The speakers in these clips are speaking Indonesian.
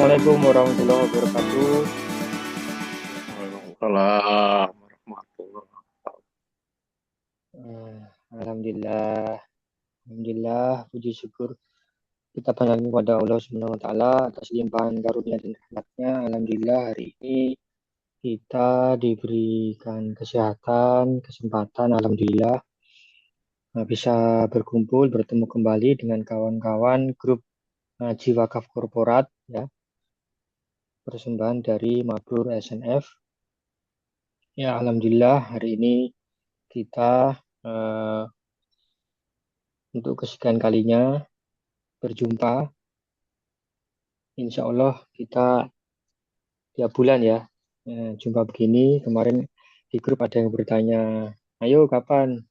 Assalamualaikum warahmatullahi wabarakatuh. Waalaikumsalam warahmatullahi wabarakatuh. Eh, Alhamdulillah, Alhamdulillah, puji syukur kita panjatkan kepada Allah Subhanahu Wa Taala atas limpahan karunia dan rahmatnya. Alhamdulillah hari ini kita diberikan kesehatan, kesempatan, Alhamdulillah bisa berkumpul, bertemu kembali dengan kawan-kawan grup Ngaji Wakaf Korporat, ya, persembahan dari Mabrur SNF. Ya, Alhamdulillah hari ini kita eh, untuk kesekian kalinya berjumpa. Insya Allah kita tiap bulan ya jumpa begini. Kemarin di grup ada yang bertanya, ayo kapan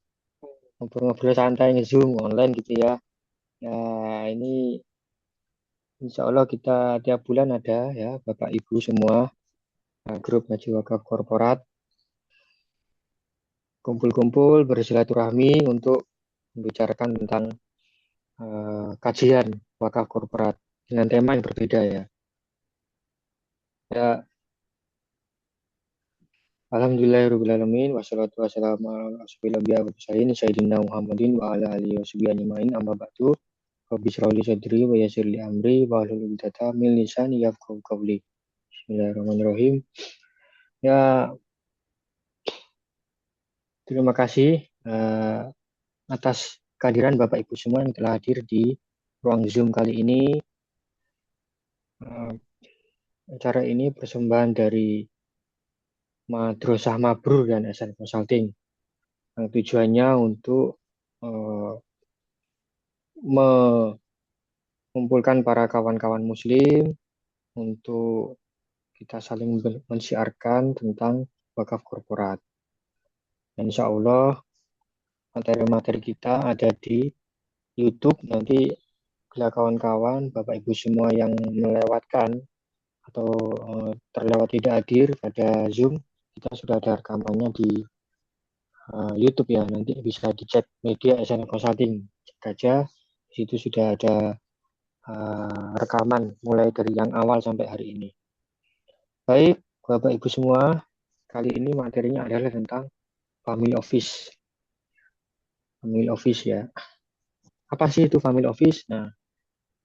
ngobrol-ngobrol santai nge-zoom online gitu ya. Ya ini Insya Allah kita tiap bulan ada ya Bapak Ibu semua grup Ngaji Wakaf Korporat kumpul-kumpul bersilaturahmi untuk membicarakan tentang kajian wakaf korporat dengan tema yang berbeda ya. Ya, Alhamdulillahirrahmanirrahim. Wassalatu wassalamu ala asyrofil anbiya'i wal mursalin sayyidina Muhammadin wa ala alihi washabihi ajmain. Amma ba'du. Rabbi shrah li sadri wa yassir li amri wa hlul 'uqdatam min lisani yafqahu qawli. Bismillahirrahmanirrahim. Ya, terima kasih atas kehadiran Bapak Ibu semua yang telah hadir di ruang Zoom kali ini. Eh, Acara ini persembahan dari Madrasah Mabrur dan SN Consulting yang tujuannya untuk eh, mengumpulkan para kawan-kawan muslim untuk kita saling mensiarkan tentang wakaf korporat. Dan insya Allah materi-materi kita ada di YouTube. Nanti bila kawan-kawan, Bapak Ibu semua yang melewatkan atau terlewat tidak hadir pada Zoom, kita sudah ada rekamannya di YouTube ya. Nanti bisa dicek media SN Consulting. Cek aja, di situ sudah ada rekaman mulai dari yang awal sampai hari ini. Baik, Bapak Ibu semua, kali ini materinya adalah tentang family office. Family office ya. Apa sih itu family office? Nah,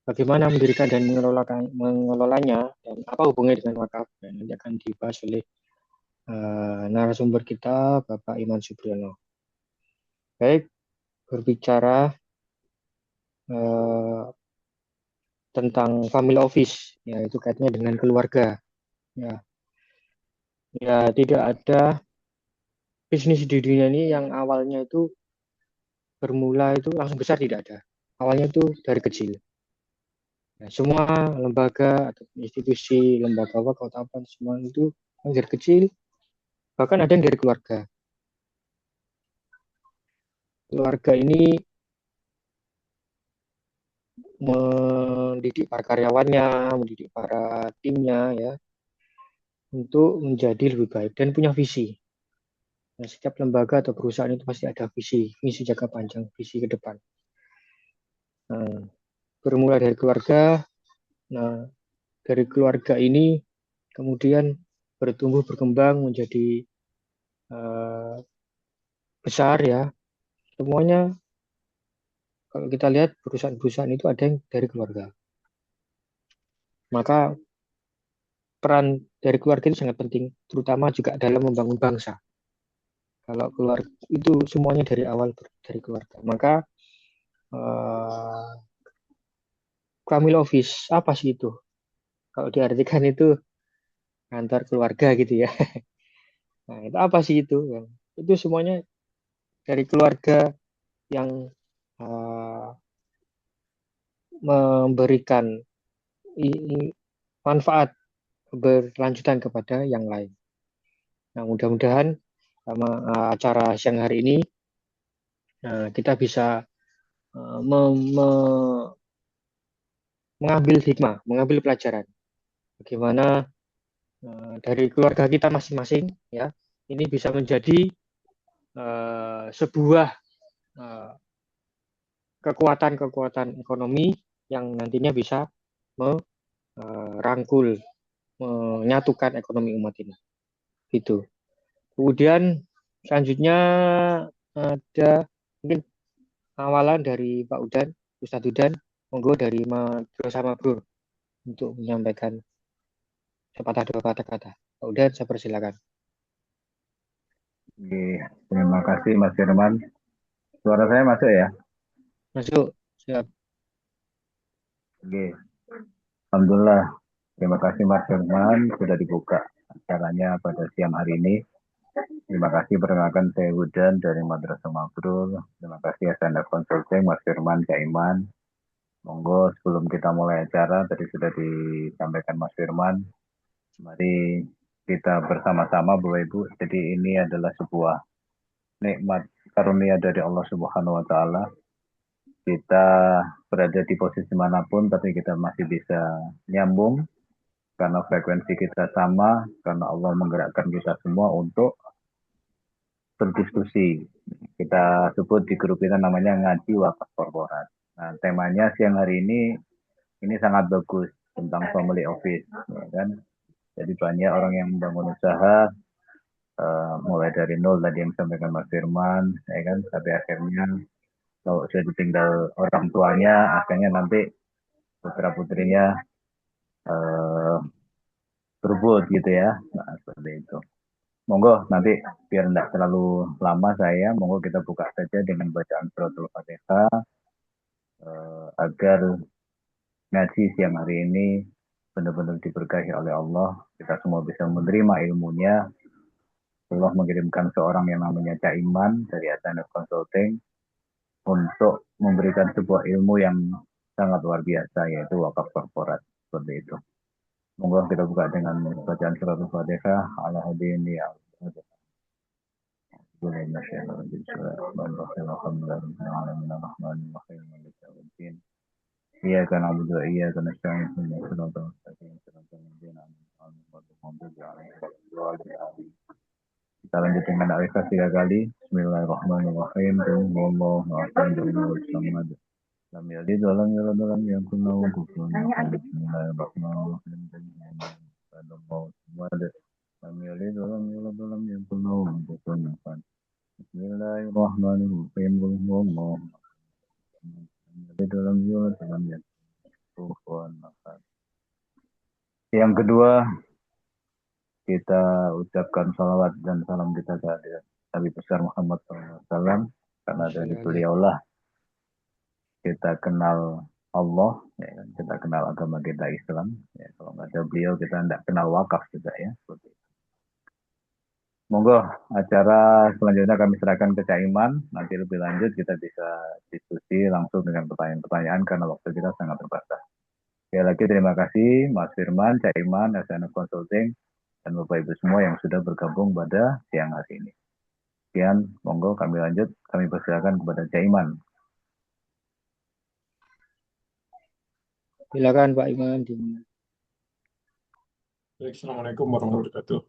bagaimana mendirikan dan mengelolanya dan apa hubungannya dengan wakaf? Dan nanti akan dibahas oleh narasumber kita, Bapak Iman Supriyono. Baik, berbicara eh, tentang family office, ya itu kaitannya dengan keluarga. Ya, ya tidak ada bisnis di dunia ini yang awalnya itu bermula itu langsung besar, tidak ada. Awalnya itu dari kecil. Ya, semua lembaga atau institusi, lembaga wakaf atau apa semua itu yang dari kecil, bahkan ada yang dari keluarga. Keluarga ini mendidik para karyawannya, mendidik para timnya ya untuk menjadi lebih baik dan punya visi. Nah, setiap lembaga atau perusahaan itu pasti ada visi, visi jangka panjang, visi ke depan. Nah, bermula dari keluarga. Nah, dari keluarga ini kemudian bertumbuh berkembang menjadi uh, besar ya. Semuanya kalau kita lihat perusahaan-perusahaan itu ada yang dari keluarga. Maka peran dari keluarga itu sangat penting, terutama juga dalam membangun bangsa. Kalau keluarga itu semuanya dari awal dari keluarga. Maka uh, family office apa sih itu? Kalau diartikan itu kantor keluarga gitu ya. Nah, itu apa sih itu? Itu semuanya dari keluarga yang uh, memberikan manfaat berlanjutan kepada yang lain. Nah, mudah-mudahan sama acara siang hari ini kita bisa mengambil hikmah, mengambil pelajaran. Bagaimana dari keluarga kita masing-masing ya, ini bisa menjadi sebuah uh, kekuatan-kekuatan ekonomi yang nantinya bisa rangkul, menyatukan ekonomi umat ini. Gitu. Kemudian selanjutnya ada mungkin awalan dari Pak Udan, Ustadz Udan, monggo dari Bro sama Bro untuk menyampaikan sepatah dua kata-kata. Pak Udan, saya persilakan. Oke, terima kasih Mas Firman. Suara saya masuk ya? Masuk. Siap. Oke, Alhamdulillah. Terima kasih Mas Firman sudah dibuka acaranya pada siang hari ini. Terima kasih perkenalkan saya Hudan dari Madrasah Mabrur. Terima kasih SNF Consulting, Mas Firman, Cak Iman. Monggo sebelum kita mulai acara, tadi sudah disampaikan Mas Firman. Mari kita bersama-sama Bapak Ibu. Jadi ini adalah sebuah nikmat karunia dari Allah Subhanahu wa taala. Kita berada di posisi manapun tapi kita masih bisa nyambung karena frekuensi kita sama, karena Allah menggerakkan kita semua untuk berdiskusi. Kita sebut di grup kita namanya ngaji wakaf korporat. Nah, temanya siang hari ini sangat bagus tentang family office, ya kan? Jadi banyak orang yang membangun usaha mulai dari nol tadi yang disampaikan Mas Firman, ya kan, sampai akhirnya kalau sudah ditinggal orang tuanya, akhirnya nanti putra putrinya eh, berebut gitu ya. Nah, seperti itu. Monggo nanti biar tidak terlalu lama saya, monggo kita buka saja dengan bacaan suratul Fatihah agar ngaji siang hari ini benar-benar diberkahi oleh Allah. Kita semua bisa menerima ilmunya. Allah mengirimkan seorang yang namanya Cak Iman dari SNF Consulting untuk memberikan sebuah ilmu yang sangat luar biasa, yaitu wakaf korporat. Seperti itu. Monggo kita buka dengan bacaan surat Al-Fatihah ala hadini ya. إياك نعبد وإياك نستعين اهدنا الصراط المستقيم صراط الذين أنعمت عليهم. Kita lanjut dengan al-Fatihah 3 kali. Bismillahirrahmanirrahim. Wallahu a'lam bishawab. Lam yalid wa lam yulad wa lam yakul lahu kufuwan ahad. Bismillahirrahmanirrahim. Lam yalid wa lam yulad wa lam yakul lahu kufuwan ahad. Bismillahirrahmanirrahim. Wallahu lam yalid wa lam yulad wa lam yakul kufuwan ahad. Yang kedua, kita ucapkan salawat dan salam kita kepada Nabi besar Muhammad SAW, karena dari beliaulah kita kenal Allah, ya, kita kenal agama kita Islam. Ya, kalau nggak ada beliau kita tidak kenal wakaf juga ya. Seperti itu. Monggo acara selanjutnya kami serahkan ke Cak Iman. Nanti lebih lanjut kita bisa diskusi langsung dengan pertanyaan-pertanyaan karena waktu kita sangat terbatas. Sekali lagi terima kasih Mas Firman, Cak Iman, SNF Consulting, dan Bapak Ibu semua yang sudah bergabung pada siang hari ini. Sekian, monggo kami lanjut. Kami persilakan kepada Cak Iman. Silakan Pak Iman. Assalamualaikum warahmatullahi wabarakatuh.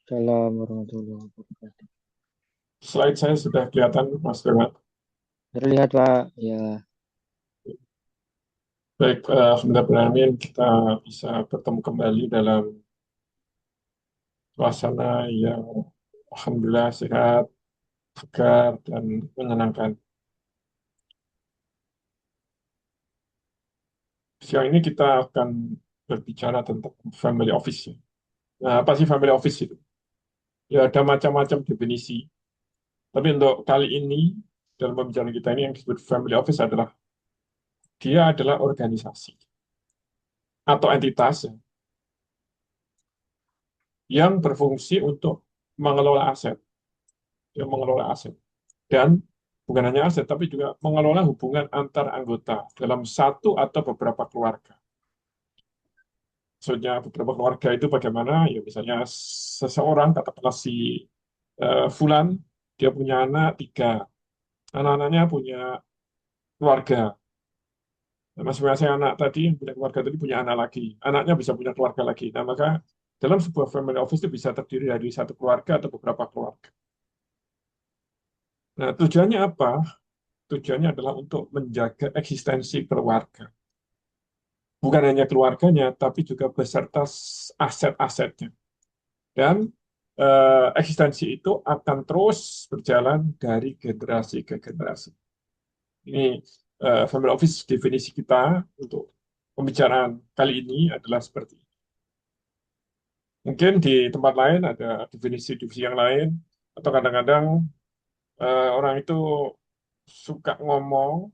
Assalamualaikum warahmatullahi wabarakatuh. Slide saya sudah kelihatan, Mas Firman. Terlihat Pak, ya. Baik, alhamdulillah kita bisa bertemu kembali dalam suasana yang alhamdulillah sehat, segar, dan menyenangkan. Siang ini kita akan berbicara tentang family office. Nah, apa sih family office itu? Ya, ada macam-macam definisi. Tapi untuk kali ini, dalam pembicaraan kita ini yang disebut family office adalah dia adalah organisasi atau entitas yang berfungsi untuk mengelola aset, yang mengelola aset, dan bukan hanya aset, tapi juga mengelola hubungan antar anggota dalam satu atau beberapa keluarga. Maksudnya beberapa keluarga itu bagaimana? Ya misalnya seseorang, katakanlah si Fulan, dia punya anak 3, anak-anaknya punya keluarga. Nah, masing-masing anak tadi, punya keluarga tadi punya anak lagi, anaknya bisa punya keluarga lagi. Nah, maka dalam sebuah family office itu bisa terdiri dari satu keluarga atau beberapa keluarga. Nah, tujuannya apa? Tujuannya adalah untuk menjaga eksistensi keluarga. bukan hanya keluarganya, tapi juga beserta aset-asetnya. Dan eksistensi itu akan terus berjalan dari generasi ke generasi. Ini family office definisi kita untuk pembicaraan kali ini adalah seperti ini. Mungkin di tempat lain ada definisi-definisi yang lain, atau kadang-kadang orang itu suka ngomong,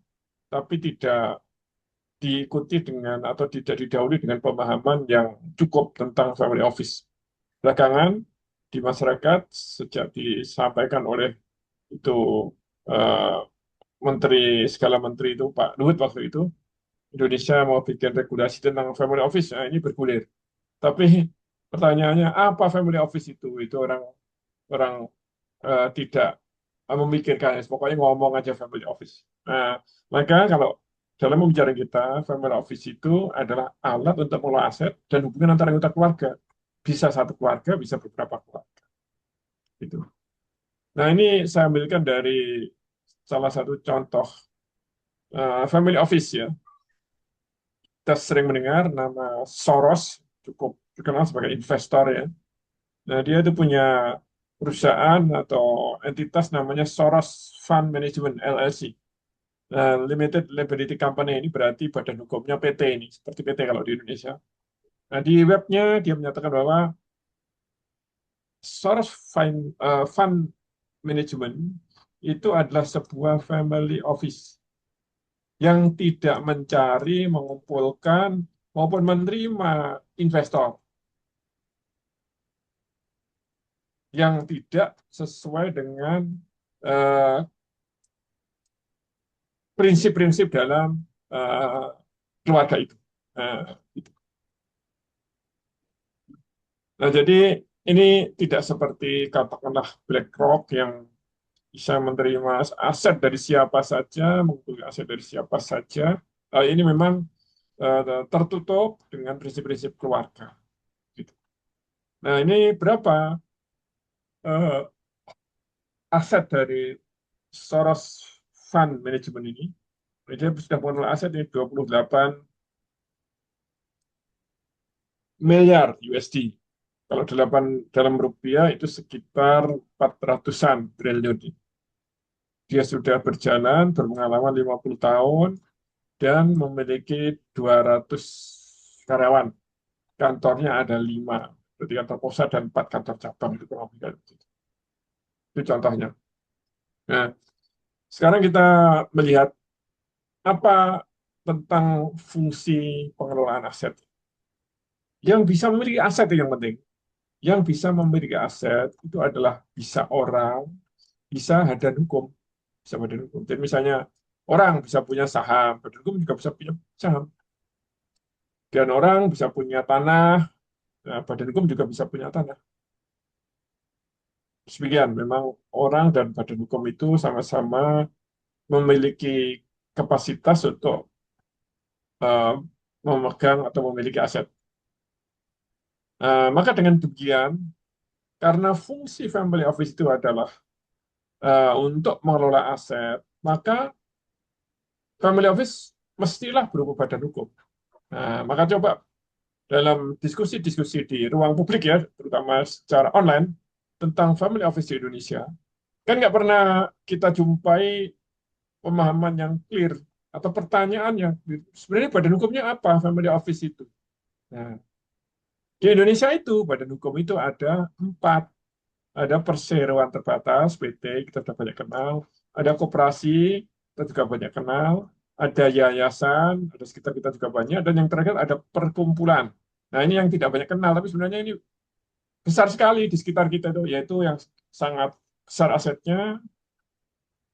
tapi tidak diikuti dengan atau tidak didahului dengan pemahaman yang cukup tentang family office. Belakangan di masyarakat sejak disampaikan oleh itu eh, menteri segala menteri itu Pak Luhut waktu itu, Indonesia mau bikin regulasi tentang family office, nah ini bergulir. Tapi pertanyaannya apa family office itu? Itu orang orang tidak memikirkan, pokoknya ngomong aja family office. Nah, maka kalau dalam pembicaraan kita, family office itu adalah alat untuk mengelola aset dan hubungan antara anggota keluarga. Bisa satu keluarga, bisa beberapa keluarga. Gitu. Nah, ini saya ambilkan dari salah satu contoh family office ya. Kita sering mendengar nama Soros, cukup terkenal sebagai investor ya. Nah, dia itu punya perusahaan atau entitas namanya Soros Fund Management LLC. Nah, Limited Liability Company ini berarti badan hukumnya PT ini, seperti PT kalau di Indonesia. Nah, di webnya dia menyatakan bahwa Soros Fund Management itu adalah sebuah family office yang tidak mencari, mengumpulkan, maupun menerima investor yang tidak sesuai dengan eh, prinsip-prinsip dalam eh, keluarga itu. Nah, gitu. Nah, jadi ini tidak seperti katakanlah BlackRock yang bisa menerima aset dari siapa saja, mengumpulkan aset dari siapa saja. Ini memang tertutup dengan prinsip-prinsip keluarga. Gitu. Nah, ini berapa eh, aset dari Soros Fund Management ini? Dia sudah mengelola aset ini 28 miliar USD. Kalau dalam rupiah itu sekitar 400-an triliun. Dia sudah berjalan, berpengalaman 50 tahun, dan memiliki 200 karyawan. Kantornya ada 5, berarti kantor pusat dan 4 kantor cabang. Itu kurang lebih kayak gitu. Itu contohnya. Nah, sekarang kita melihat apa tentang fungsi pengelolaan aset. Yang bisa memiliki aset itu yang penting. Yang bisa memiliki aset itu adalah bisa orang, bisa badan hukum. Bisa badan hukum. Jadi misalnya orang bisa punya saham, badan hukum juga bisa punya saham. Dan orang bisa punya tanah, nah, badan hukum juga bisa punya tanah. Demikian, memang orang dan badan hukum itu sama-sama memiliki kapasitas untuk uh, memegang atau memiliki aset. Maka dengan demikian, karena fungsi family office itu adalah untuk mengelola aset, maka family office mestilah berupa badan hukum. Maka coba dalam diskusi-diskusi di ruang publik ya, terutama secara online, tentang family office di Indonesia, kan nggak pernah kita jumpai pemahaman yang clear atau pertanyaan yang clear. Sebenarnya badan hukumnya apa family office itu? Nah, di Indonesia itu badan hukum itu ada 4. Ada perseroan terbatas (PT), kita sudah banyak kenal. Ada koperasi, kita juga banyak kenal. Ada yayasan, ada sekitar kita juga banyak. Dan yang terakhir ada perkumpulan. Nah, ini yang tidak banyak kenal, tapi sebenarnya ini besar sekali di sekitar kita itu, yaitu yang sangat besar asetnya,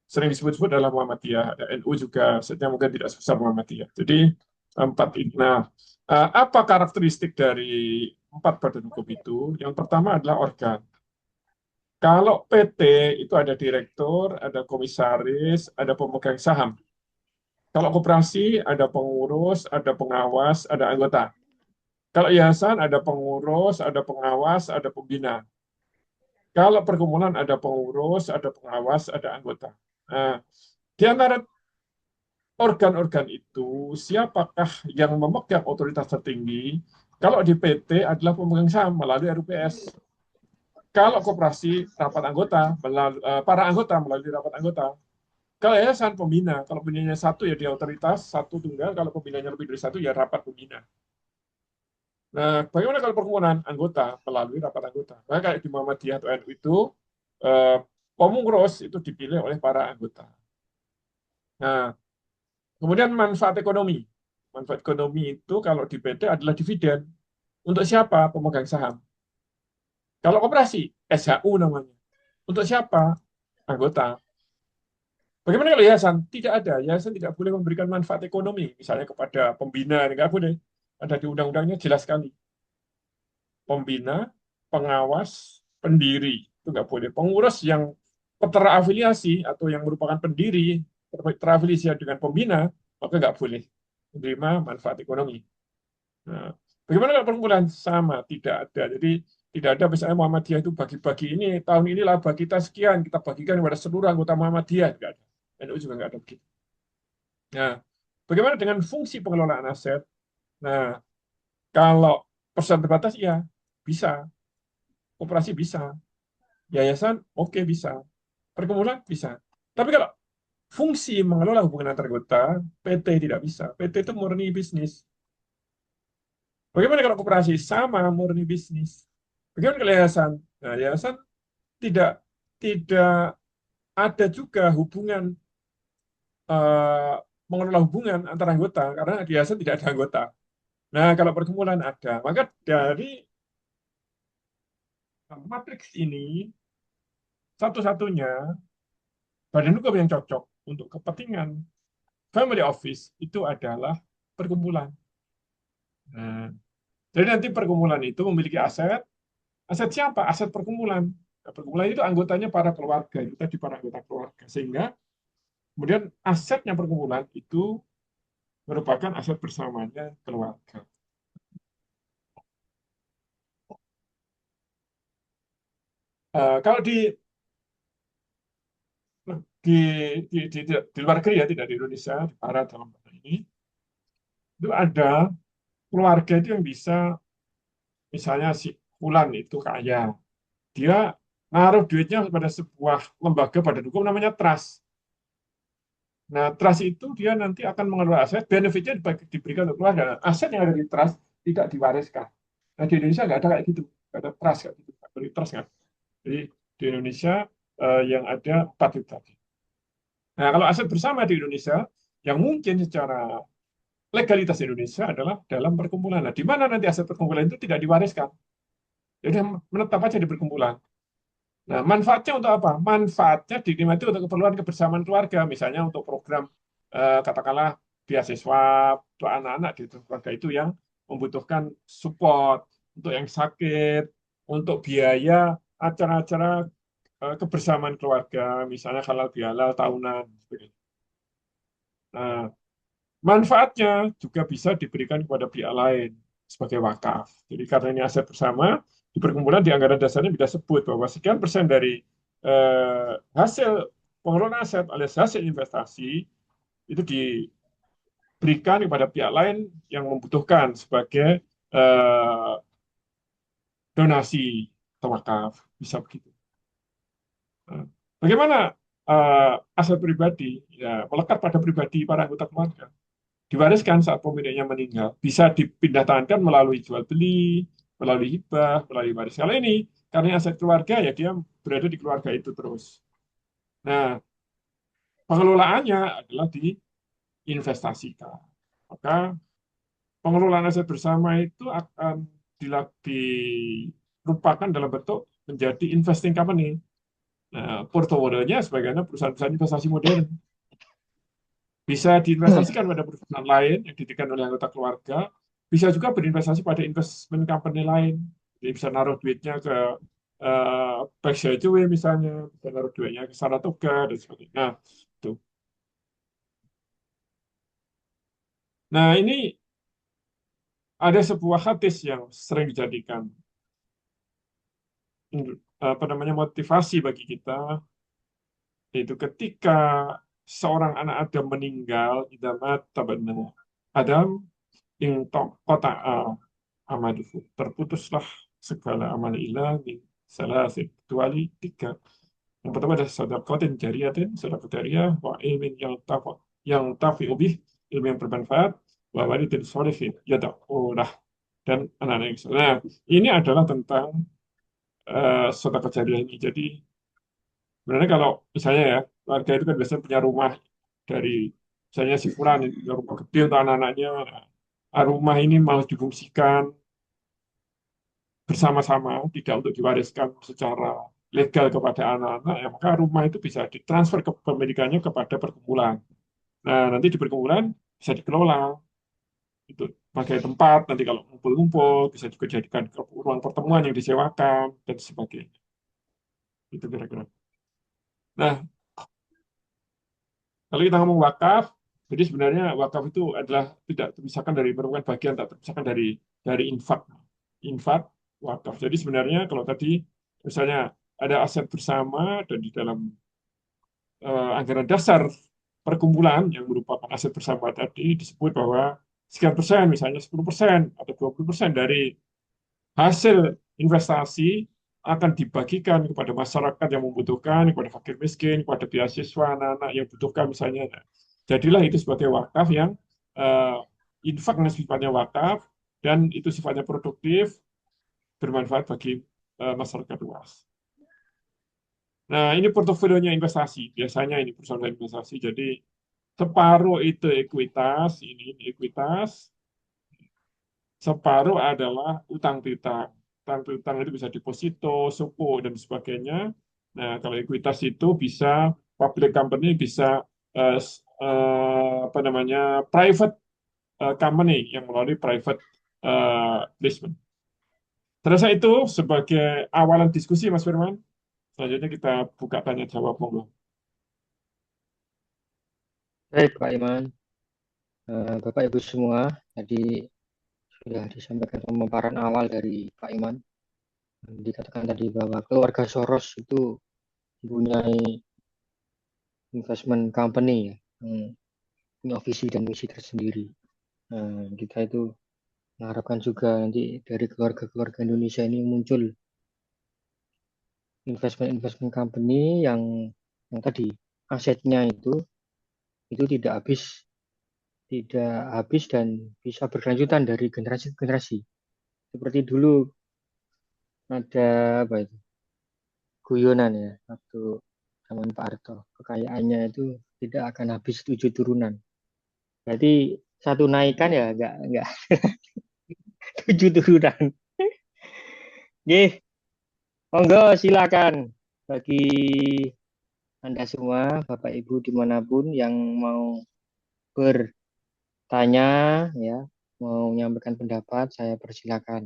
sering disebut-sebut dalam Muhammadiyah. Ada NU juga, asetnya mungkin tidak sebesar Muhammadiyah. Jadi, 4 ini. Nah, apa karakteristik dari 4 badan hukum itu? Yang pertama adalah organ. Kalau PT itu ada direktur, ada komisaris, ada pemegang saham. Kalau koperasi ada pengurus, ada pengawas, ada anggota. Kalau yayasan ada pengurus, ada pengawas, ada pembina. Kalau perkumpulan ada pengurus, ada pengawas, ada anggota. Nah, di antara organ-organ itu, siapakah yang memegang otoritas tertinggi? Kalau di PT adalah pemegang saham melalui RUPS. Kalau koperasi, rapat anggota, para anggota melalui rapat anggota. Kalau yayasan pembina, kalau pembinanya satu ya dia otoritas, satu tunggal, kalau pembinanya lebih dari satu ya rapat pembina. Nah, bagaimana kalau perkumpulan anggota melalui rapat anggota? Nah, kayak di Muhammadiyah atau NU itu, eh, pemungros itu dipilih oleh para anggota. Nah, kemudian manfaat ekonomi. Manfaat ekonomi itu kalau di PT adalah dividen. Untuk siapa? Pemegang saham. Kalau koperasi, SHU namanya. Untuk siapa? Anggota. Bagaimana kalau yayasan? Tidak ada. Yayasan tidak boleh memberikan manfaat ekonomi. Misalnya kepada pembina, nggak boleh. Ada di undang-undangnya jelas sekali. Pembina, pengawas, pendiri. Itu nggak boleh. Pengurus yang terafiliasi atau yang merupakan pendiri, terafiliasi dengan pembina, maka nggak boleh menerima manfaat ekonomi. Nah, bagaimana kalau perkumpulan? Sama, tidak ada. Jadi tidak ada misalnya Muhammadiyah itu bagi-bagi ini, tahun ini laba kita sekian, kita bagikan kepada seluruh anggota Muhammadiyah. Tidak ada. NU juga nggak ada begitu. Nah, bagaimana dengan fungsi pengelolaan aset? Nah, kalau persen terbatas, ya bisa. Koperasi bisa. Yayasan, oke bisa. Perkumpulan bisa. Tapi kalau fungsi mengelola hubungan antar anggota, PT tidak bisa. PT itu murni bisnis. Bagaimana kalau koperasi? Sama, murni bisnis. Bagaimana kalau yayasan? Nah, yayasan tidak tidak ada juga hubungan eh, mengelola hubungan antar anggota karena di yayasan tidak ada anggota. Nah, kalau perkumpulan ada. Maka dari matriks ini satu-satunya badan hukum yang cocok untuk kepentingan family office itu adalah perkumpulan. Nah, jadi nanti perkumpulan itu memiliki aset. Aset siapa? Aset perkumpulan. Nah, perkumpulan itu anggotanya para keluarga, itu tadi para anggota keluarga. Sehingga kemudian asetnya perkumpulan itu merupakan aset bersamanya keluarga. Kalau di, di luar negeri ya, tidak di Indonesia, di Barat dalam hal ini, itu ada keluarga itu yang bisa, misalnya si Fulan itu kaya, dia naruh duitnya pada sebuah lembaga badan hukum namanya trust. Nah, trust itu dia nanti akan mengelola aset, benefitnya diberikan untuk keluarga. Nah, aset yang ada di trust tidak diwariskan. Nah, di Indonesia nggak ada kayak gitu, nggak ada trust kayak gitu, nggak beri trust kan. Jadi di Indonesia yang ada 4 itu tadi. Nah, kalau aset bersama di Indonesia, yang mungkin secara legalitas Indonesia adalah dalam perkumpulan. Nah, di mana nanti aset perkumpulan itu tidak diwariskan. Jadi menetap aja di perkumpulan. Nah, manfaatnya untuk apa? Manfaatnya dinikmati untuk keperluan kebersamaan keluarga, misalnya untuk program katakanlah beasiswa untuk anak-anak di keluarga itu yang membutuhkan support, untuk yang sakit, untuk biaya acara-acara kebersamaan keluarga, misalnya halal bihalal tahunan. Nah, manfaatnya juga bisa diberikan kepada pihak lain sebagai wakaf. Jadi karena ini aset bersama, di perkumpulan di anggaran dasarnya bisa sebut bahwa sekian persen dari hasil pengelolaan aset alias hasil investasi itu diberikan kepada pihak lain yang membutuhkan sebagai eh, donasi atau wakaf. Bisa begitu. Nah, bagaimana aset pribadi? Ya, melekat pada pribadi para anggota keluarga. Diwariskan saat pemiliknya meninggal. Bisa dipindah tangankan melalui jual beli, melalui hibah, melalui waris. Kalau ini, karena aset keluarga, ya dia berada di keluarga itu terus. Nah, pengelolaannya adalah diinvestasikan. Maka pengelolaan aset bersama itu akan dirupakan dalam bentuk menjadi investing company. Nah, portofolionya sebagaimana perusahaan-perusahaan investasi modern. Bisa diinvestasikan pada perusahaan lain yang didirikan oleh anggota keluarga, bisa juga berinvestasi pada investment company lain. Jadi bisa naruh duitnya ke Berkshire Hathaway misalnya, bisa naruh duitnya ke Saratoga, dan sebagainya. Nah, itu. Nah, ini ada sebuah hadis yang sering dijadikan apa namanya motivasi bagi kita, yaitu ketika seorang anak Adam meninggal, idamat tabana Adam ing kota amaluhu, terputuslah segala amal ilah min salasin, kecuali tiga. Yang pertama adalah sedekatin jariyatin, sedekah jariyah, wa ilmin yang tafi ubih, ilmu yang bermanfaat, wa walidin sholihin yad'ulah, dan anak-anak yang soleh. Nah, ini adalah tentang sedekah jariyah ini. Jadi sebenarnya kalau misalnya ya, keluarga itu kan biasanya punya rumah dari misalnya si Fulan ini punya rumah gede untuk anak-anaknya. Nah, rumah ini mau difungsikan bersama-sama, tidak untuk diwariskan secara legal kepada anak-anak, ya maka rumah itu bisa ditransfer ke kepemilikannya kepada perkumpulan. Nah, nanti di perkumpulan bisa dikelola itu sebagai tempat nanti kalau ngumpul-ngumpul bisa juga jadikan ruang pertemuan yang disewakan dan sebagainya. Itu kira-kira. Nah, kalau kita ngomong wakaf, jadi sebenarnya wakaf itu adalah tidak terpisahkan dari merupakan bagian tak terpisahkan dari infak. Infak, wakaf. Jadi sebenarnya kalau tadi misalnya ada aset bersama dan di dalam anggaran dasar perkumpulan yang merupakan aset bersama tadi disebut bahwa sekian persen, misalnya 10% atau 20% dari hasil investasi akan dibagikan kepada masyarakat yang membutuhkan, kepada fakir miskin, kepada beasiswa, anak-anak yang butuhkan misalnya. Nah, jadilah itu sebagai wakaf yang eh, infak yang sifatnya wakaf dan itu sifatnya produktif, bermanfaat bagi masyarakat luas. Nah, ini portofolionya investasi. Biasanya ini perusahaan investasi. Jadi separuh itu ekuitas, ini ekuitas, separuh adalah utang piutang. Utang piutang itu bisa deposito, suku, dan sebagainya. Nah, kalau ekuitas itu bisa public company, bisa apa namanya private company yang melalui private placement. Terasa itu sebagai awalan diskusi, Mas Firman. Selanjutnya kita buka tanya jawab, monggo. Baik, Pak Iman. Bapak Ibu semua, tadi sudah disampaikan pemaparan awal dari Pak Iman. Dikatakan tadi bahwa keluarga Soros itu mempunyai investment company ya, punya visi dan misi tersendiri. Nah, kita itu mengharapkan juga nanti dari keluarga-keluarga Indonesia ini muncul investment company yang tadi asetnya itu tidak habis dan bisa berkelanjutan dari generasi ke generasi. Seperti dulu ada apa itu guyonan ya waktu zaman Pak Harto, kekayaannya itu tidak akan habis 7 turunan. Berarti satu naikan ya nggak 7 turunan. Nggih, monggo silakan bagi Anda semua, Bapak Ibu dimanapun yang mau bertanya, ya, mau menyampaikan pendapat, saya persilakan.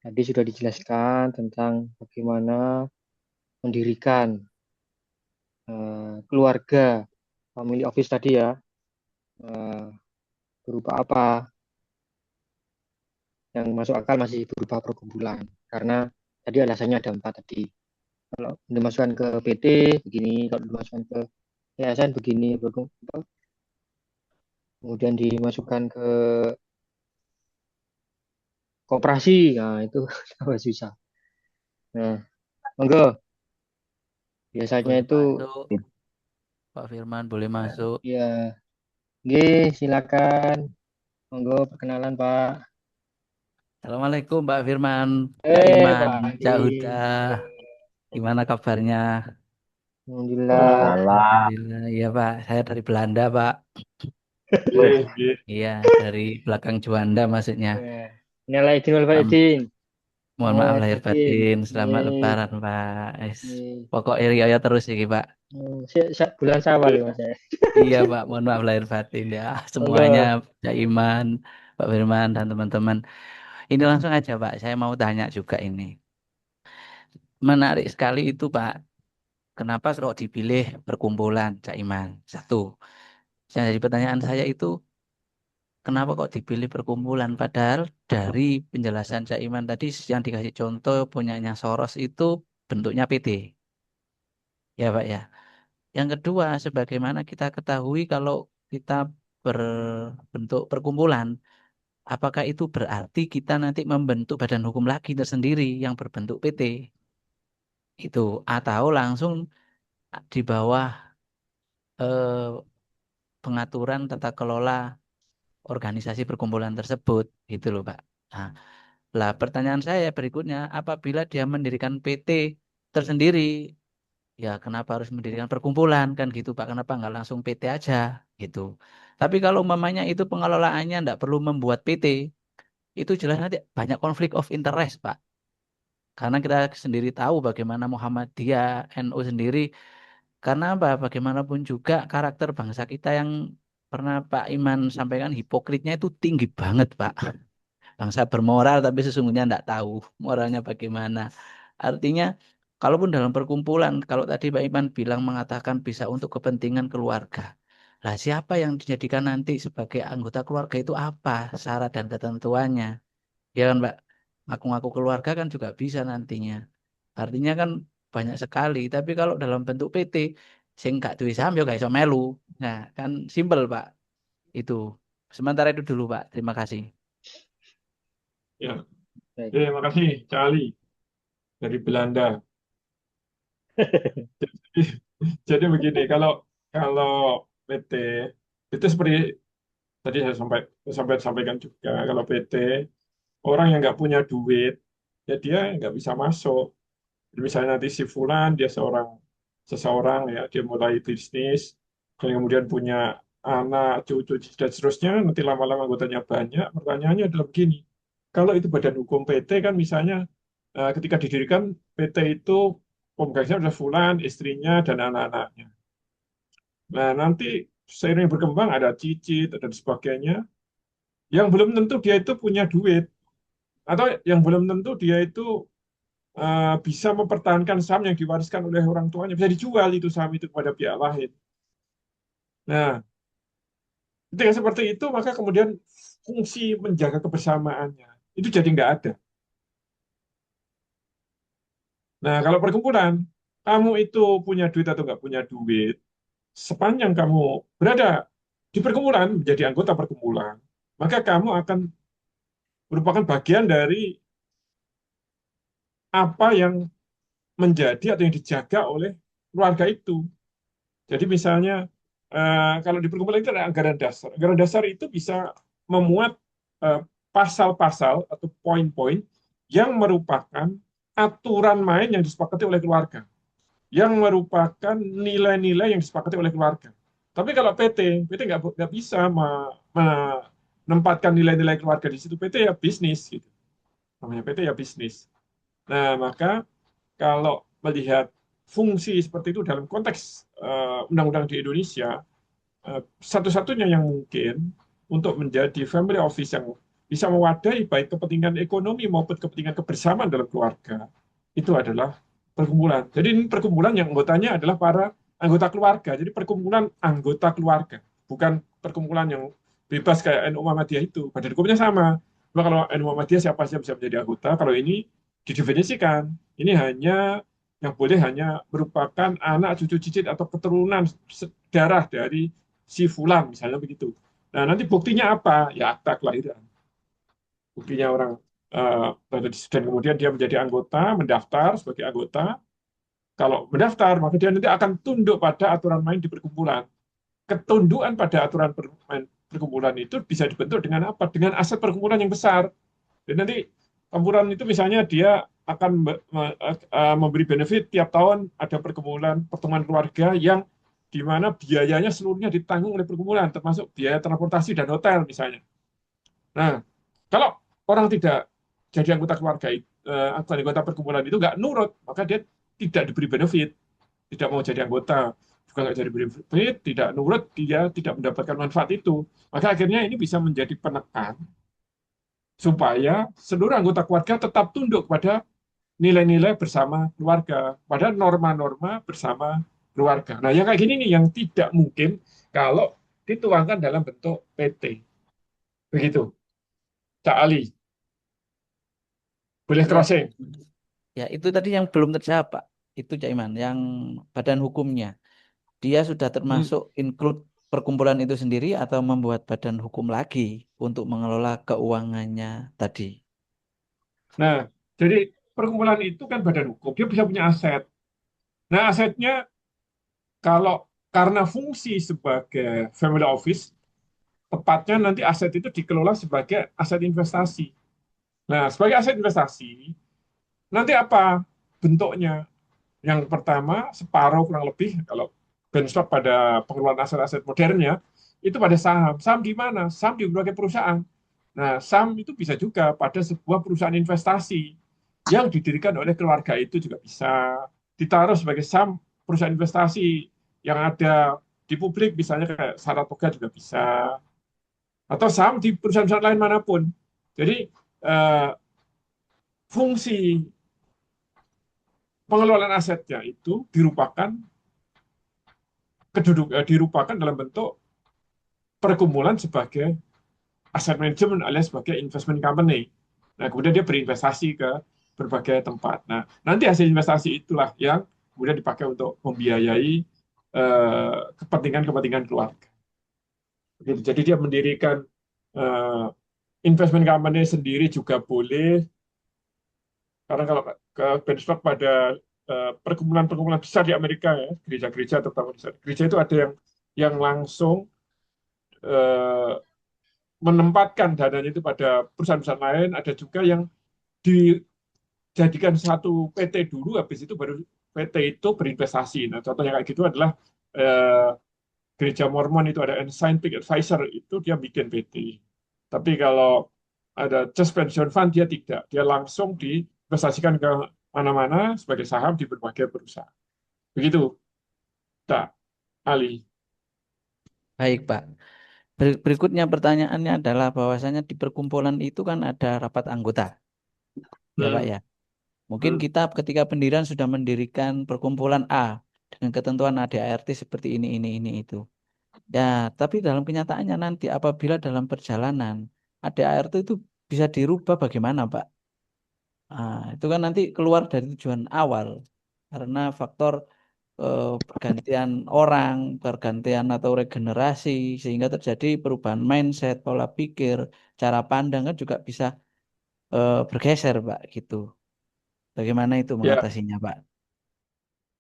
Tadi sudah dijelaskan tentang bagaimana mendirikan keluarga, family office tadi ya, eh, berupa apa, yang masuk akal masih berupa perkumpulan. Karena tadi alasannya ada 4 tadi. Kalau dimasukkan ke PT begini, kalau dimasukkan ke yayasan begini, kemudian dimasukkan ke koperasi, nah itu tambah susah. Nah, monggo, biasanya Boleh itu masuk, Pak Firman, boleh masuk. ya, G, silakan, monggo perkenalan Pak. Assalamualaikum Pak Firman, Cak Iman, Pak Cak Andi, Huda, gimana kabarnya? alhamdulillah. Waalaikumsalam. Alhamdulillah, iya Pak, saya dari Belanda Pak. Wih, Nggih, nggih. Iya, dari belakang Juanda maksudnya. Ya, nyala izin wal Selamat, faizin. mohon maaf Mohon lahir izin. batin, selamat Nih, Lebaran Pak. nih. Pokok Iriaya terus ini Pak. Bulan Syawal ya Mas ya. Iya Pak, mohon maaf lahir batin ya. Semuanya, Monggo. Cak Iman, Pak Firman, dan teman-teman. Ini langsung aja Pak, saya mau tanya juga ini. Menarik sekali itu Pak. Kenapa kok dipilih perkumpulan Cak Iman? Satu. Yang jadi pertanyaan saya itu, kenapa kok dipilih perkumpulan? Padahal dari penjelasan Cak Iman tadi yang dikasih contoh punyanya Soros itu bentuknya PT. Ya Pak ya. Yang kedua, sebagaimana kita ketahui kalau kita berbentuk perkumpulan, apakah itu berarti kita nanti membentuk badan hukum lagi tersendiri yang berbentuk PT? Itu atau langsung di bawah eh, pengaturan tata kelola organisasi perkumpulan tersebut, gitu loh, Pak. Nah, lah pertanyaan saya berikutnya, apabila dia mendirikan PT tersendiri, ya kenapa harus mendirikan perkumpulan kan gitu, Pak? Kenapa nggak langsung PT aja gitu? Tapi kalau umpamanya itu pengelolaannya nggak perlu membuat PT, itu jelas nanti banyak konflik of interest, Pak. Karena kita sendiri tahu bagaimana Muhammadiyah, NU sendiri, karena apa? Bagaimanapun juga karakter bangsa kita yang pernah Pak Iman sampaikan hipokritnya itu tinggi banget, Pak. Bangsa bermoral tapi sesungguhnya tidak tahu moralnya bagaimana. Artinya, kalaupun dalam perkumpulan, kalau tadi Pak Iman bilang mengatakan bisa untuk kepentingan keluarga. Lah siapa yang dijadikan nanti sebagai anggota keluarga itu apa syarat dan ketentuannya? Ya kan Pak, ngaku-ngaku keluarga kan juga bisa nantinya. Artinya kan banyak sekali. Tapi kalau dalam bentuk PT, sing gak duwe saham ya gak iso melu. Nah, kan simpel Pak. Itu. Sementara itu dulu Pak. Terima kasih. Ya, Baik. terima kasih, Cali dari Belanda. Jadi, jadi begini, kalau kalau PT itu seperti tadi saya sampaikan juga, kalau PT orang yang nggak punya duit, ya dia nggak bisa masuk. Jadi misalnya nanti si Fulan dia seseorang ya dia mulai bisnis dan kemudian punya anak, cucu dan seterusnya, nanti lama-lama anggotanya banyak. Pertanyaannya adalah begini, kalau itu badan hukum PT kan misalnya ketika didirikan PT itu pemegangnya adalah Fulan, istrinya dan anak-anaknya. Nah nanti seiring berkembang ada cicit dan sebagainya, yang belum tentu dia itu punya duit atau yang belum tentu dia itu bisa mempertahankan saham yang diwariskan oleh orang tuanya, bisa dijual itu saham itu kepada pihak lain. Nah, ketika seperti itu, maka kemudian fungsi menjaga kebersamaannya itu jadi nggak ada. Nah, kalau perkumpulan, kamu itu punya duit atau nggak punya duit, sepanjang kamu berada di perkumpulan, menjadi anggota perkumpulan, maka kamu akan merupakan bagian dari apa yang menjadi atau yang dijaga oleh keluarga itu. Jadi misalnya kalau di perkumpulan itu ada anggaran dasar. Anggaran dasar itu bisa memuat eh, pasal-pasal atau poin-poin yang merupakan aturan main yang disepakati oleh keluarga, yang merupakan nilai-nilai yang disepakati oleh keluarga. Tapi kalau PT nggak bisa menempatkan nilai-nilai keluarga di situ. PT ya bisnis gitu. Namanya PT ya bisnis. Nah, maka kalau melihat fungsi seperti itu dalam konteks undang-undang di Indonesia, satu-satunya yang mungkin untuk menjadi family office yang bisa mewadahi baik kepentingan ekonomi maupun kepentingan kebersamaan dalam keluarga, itu adalah perkumpulan. Jadi ini perkumpulan yang anggotanya adalah para anggota keluarga. Jadi perkumpulan anggota keluarga, bukan perkumpulan yang bebas kayak NU Muhammadiyah itu. Badan hukumnya sama. Cuma kalau NU Muhammadiyah siapa saja bisa menjadi anggota, kalau ini didefinisikan. Ini hanya yang boleh hanya merupakan anak, cucu, cicit, atau keturunan darah dari si Fulan, misalnya begitu. Nah, nanti buktinya apa? Ya akta kelahiran. Buktinya orang dan kemudian dia menjadi anggota, mendaftar sebagai anggota. Kalau mendaftar, maka dia nanti akan tunduk pada aturan main di perkumpulan. Ketundukan pada aturan perkumpulan itu bisa dibentuk dengan apa? Dengan aset perkumpulan yang besar. Dan nanti perkumpulan itu misalnya dia akan memberi benefit tiap tahun ada perkumpulan pertemuan keluarga yang di mana biayanya seluruhnya ditanggung oleh perkumpulan, termasuk biaya transportasi dan hotel misalnya. Nah, kalau orang tidak jadi anggota keluarga, anggota perkumpulan itu nggak nurut, maka dia tidak diberi benefit, tidak mau jadi anggota, juga nggak jadi benefit, tidak nurut, dia tidak mendapatkan manfaat itu. Maka akhirnya ini bisa menjadi penekan supaya seluruh anggota keluarga tetap tunduk pada nilai-nilai bersama keluarga, pada norma-norma bersama keluarga. Nah, yang kayak gini nih yang tidak mungkin kalau dituangkan dalam bentuk PT. Begitu, Cak Ali. Boleh Ya, crossing. ya itu tadi yang belum terjawab Pak. Itu Cak Iman, yang badan hukumnya. dia sudah Hmm. termasuk include perkumpulan itu sendiri atau membuat badan hukum lagi untuk mengelola keuangannya tadi. Nah, jadi perkumpulan itu kan badan hukum, dia bisa punya aset. Nah, asetnya kalau karena fungsi sebagai family office, tepatnya nanti aset itu dikelola sebagai aset investasi. Nah, sebagai aset investasi, nanti apa bentuknya? Yang pertama, separuh kurang lebih, kalau benchmark pada pengelolaan aset-aset modernnya, itu pada saham. Saham di mana? Saham di berbagai perusahaan. Nah, saham itu bisa juga pada sebuah perusahaan investasi yang didirikan oleh keluarga itu juga bisa ditaruh sebagai saham perusahaan investasi yang ada di publik, misalnya kayak Saratoga juga bisa, atau saham di perusahaan-perusahaan lain manapun. Jadi eh, fungsi pengelolaan asetnya itu dirupakan dalam bentuk perkumpulan sebagai aset manajemen alias sebagai investment company. Nah, kemudian dia berinvestasi ke berbagai tempat. Nah, nanti hasil investasi itulah yang kemudian dipakai untuk membiayai kepentingan-kepentingan keluarga. Begitu. Jadi dia mendirikan eh, investment company sendiri juga boleh, karena kalau ke benchmark pada perkumpulan-perkumpulan besar di Amerika ya, gereja-gereja terutama di sana. Gereja itu ada yang langsung eh, menempatkan dananya itu pada perusahaan-perusahaan lain, ada juga yang dijadikan satu PT dulu, habis itu baru PT itu berinvestasi. Nah, contohnya kayak gitu adalah eh, gereja Mormon itu ada Scientific Advisor, itu dia bikin PT. Tapi kalau ada Just Pension Fund, dia tidak. Dia langsung diinvestasikan ke mana-mana sebagai saham di berbagai perusahaan. Begitu, tak, Ali. Baik, Pak. Berikutnya pertanyaannya adalah bahwasanya di perkumpulan itu kan ada rapat anggota, ya Pak Hmm, ya. Mungkin hmm. kita ketika pendirian sudah mendirikan perkumpulan A dengan ketentuan ADART seperti ini itu. Ya, tapi dalam kenyataannya nanti apabila dalam perjalanan ADART itu bisa dirubah bagaimana, Pak? Itu kan nanti keluar dari tujuan awal karena faktor pergantian orang, pergantian atau regenerasi sehingga terjadi perubahan mindset, pola pikir, cara pandang kan juga bisa bergeser, Pak, gitu. Bagaimana itu Ya, mengatasinya, Pak?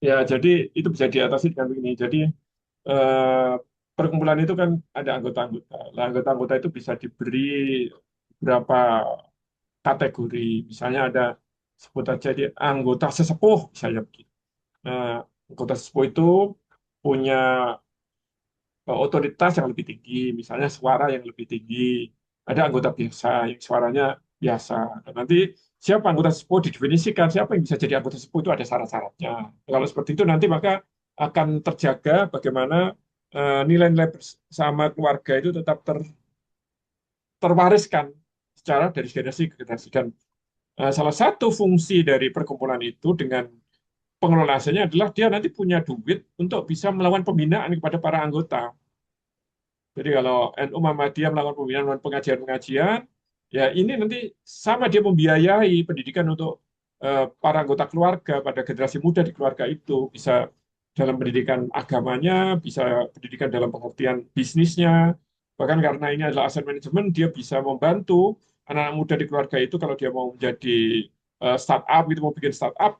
ya, jadi itu bisa diatasi dengan begini. Jadi eh, perkumpulan itu kan ada anggota-anggota. Nah, anggota-anggota itu bisa diberi berapa kategori. Misalnya ada, sebut aja dia anggota sesepuh, misalnya begitu. Nah, anggota sesepuh itu punya otoritas yang lebih tinggi, misalnya suara yang lebih tinggi. Ada anggota biasa yang suaranya biasa. Dan nanti siapa anggota sesepuh didefinisikan, siapa yang bisa jadi anggota sesepuh itu ada syarat-syaratnya. Kalau seperti itu nanti maka akan terjaga bagaimana nilai-nilai bersama keluarga itu tetap terwariskan secara dari generasi ke generasi. Dan salah satu fungsi dari perkumpulan itu dengan pengelola asetnya adalah dia nanti punya duit untuk bisa melakukan pembinaan kepada para anggota. Jadi kalau NU Muhammadiyah melakukan pembinaan dan pengajian-pengajian, ya ini nanti sama dia membiayai pendidikan untuk para anggota keluarga pada generasi muda di keluarga itu, bisa dalam pendidikan agamanya, bisa pendidikan dalam pengertian bisnisnya. Bahkan karena ini adalah aset manajemen, dia bisa membantu anak-anak muda di keluarga itu kalau dia mau menjadi startup gitu, mau bikin startup,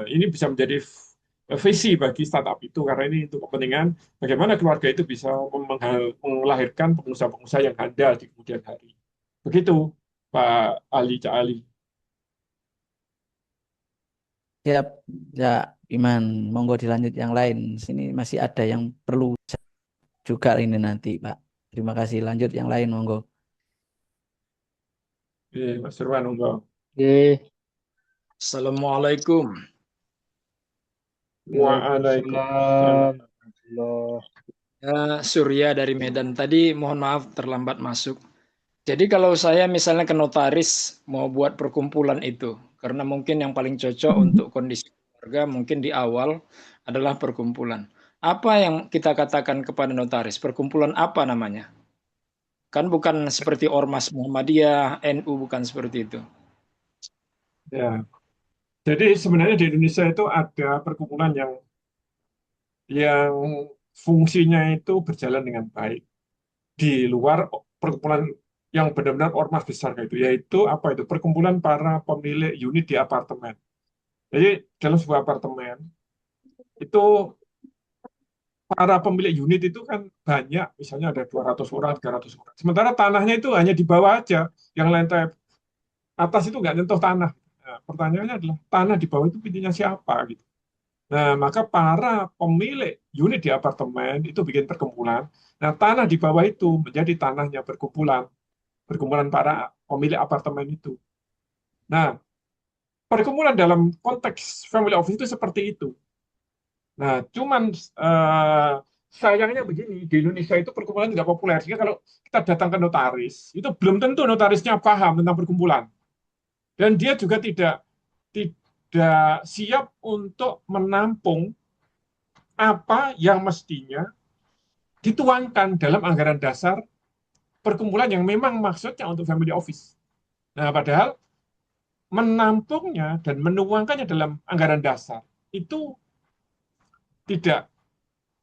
ini bisa menjadi visi bagi startup itu, karena ini untuk kepentingan bagaimana keluarga itu bisa melahirkan pengusaha-pengusaha yang handal di kemudian hari. Begitu, Pak Ali, Cak Ali. Siap, ya, Iman. Monggo dilanjut yang lain. Sini masih ada yang perlu juga ini nanti, Pak. Terima kasih. Lanjut yang lain, monggo. Mas Irwan, enggak. Oke, Assalamualaikum. Waalaikumsalam. Waalaikumsalam warahmatullahi. Surya dari Medan. Tadi mohon maaf terlambat masuk. Jadi kalau saya misalnya ke notaris mau buat perkumpulan itu, karena mungkin yang paling cocok untuk kondisi keluarga mungkin di awal adalah perkumpulan. Apa yang kita katakan kepada notaris? Perkumpulan apa namanya? Kan bukan seperti Ormas Muhammadiyah, NU, bukan seperti itu. Ya, jadi sebenarnya di Indonesia itu ada perkumpulan yang fungsinya itu berjalan dengan baik di luar perkumpulan yang benar-benar ormas besar kayak itu, yaitu apa itu? Perkumpulan para pemilik unit di apartemen. Jadi dalam sebuah apartemen itu para pemilik unit itu kan banyak, misalnya ada 200 orang, 300 orang. Sementara tanahnya itu hanya di bawah aja, yang lantai atas itu nggak nyentuh tanah. Nah, pertanyaannya adalah tanah di bawah itu pintunya siapa gitu. Nah, maka para pemilik unit di apartemen itu bikin perkumpulan. Nah, tanah di bawah itu menjadi tanahnya perkumpulan para pemilik apartemen itu. Nah, perkumpulan dalam konteks family office itu seperti itu. Nah, cuman sayangnya begini, di Indonesia itu perkumpulan tidak populer. Sehingga kalau kita datang ke notaris, itu belum tentu notarisnya paham tentang perkumpulan. Dan dia juga tidak siap untuk menampung apa yang mestinya dituangkan dalam anggaran dasar perkumpulan yang memang maksudnya untuk family office. Nah, padahal menampungnya dan menuangkannya dalam anggaran dasar itu tidak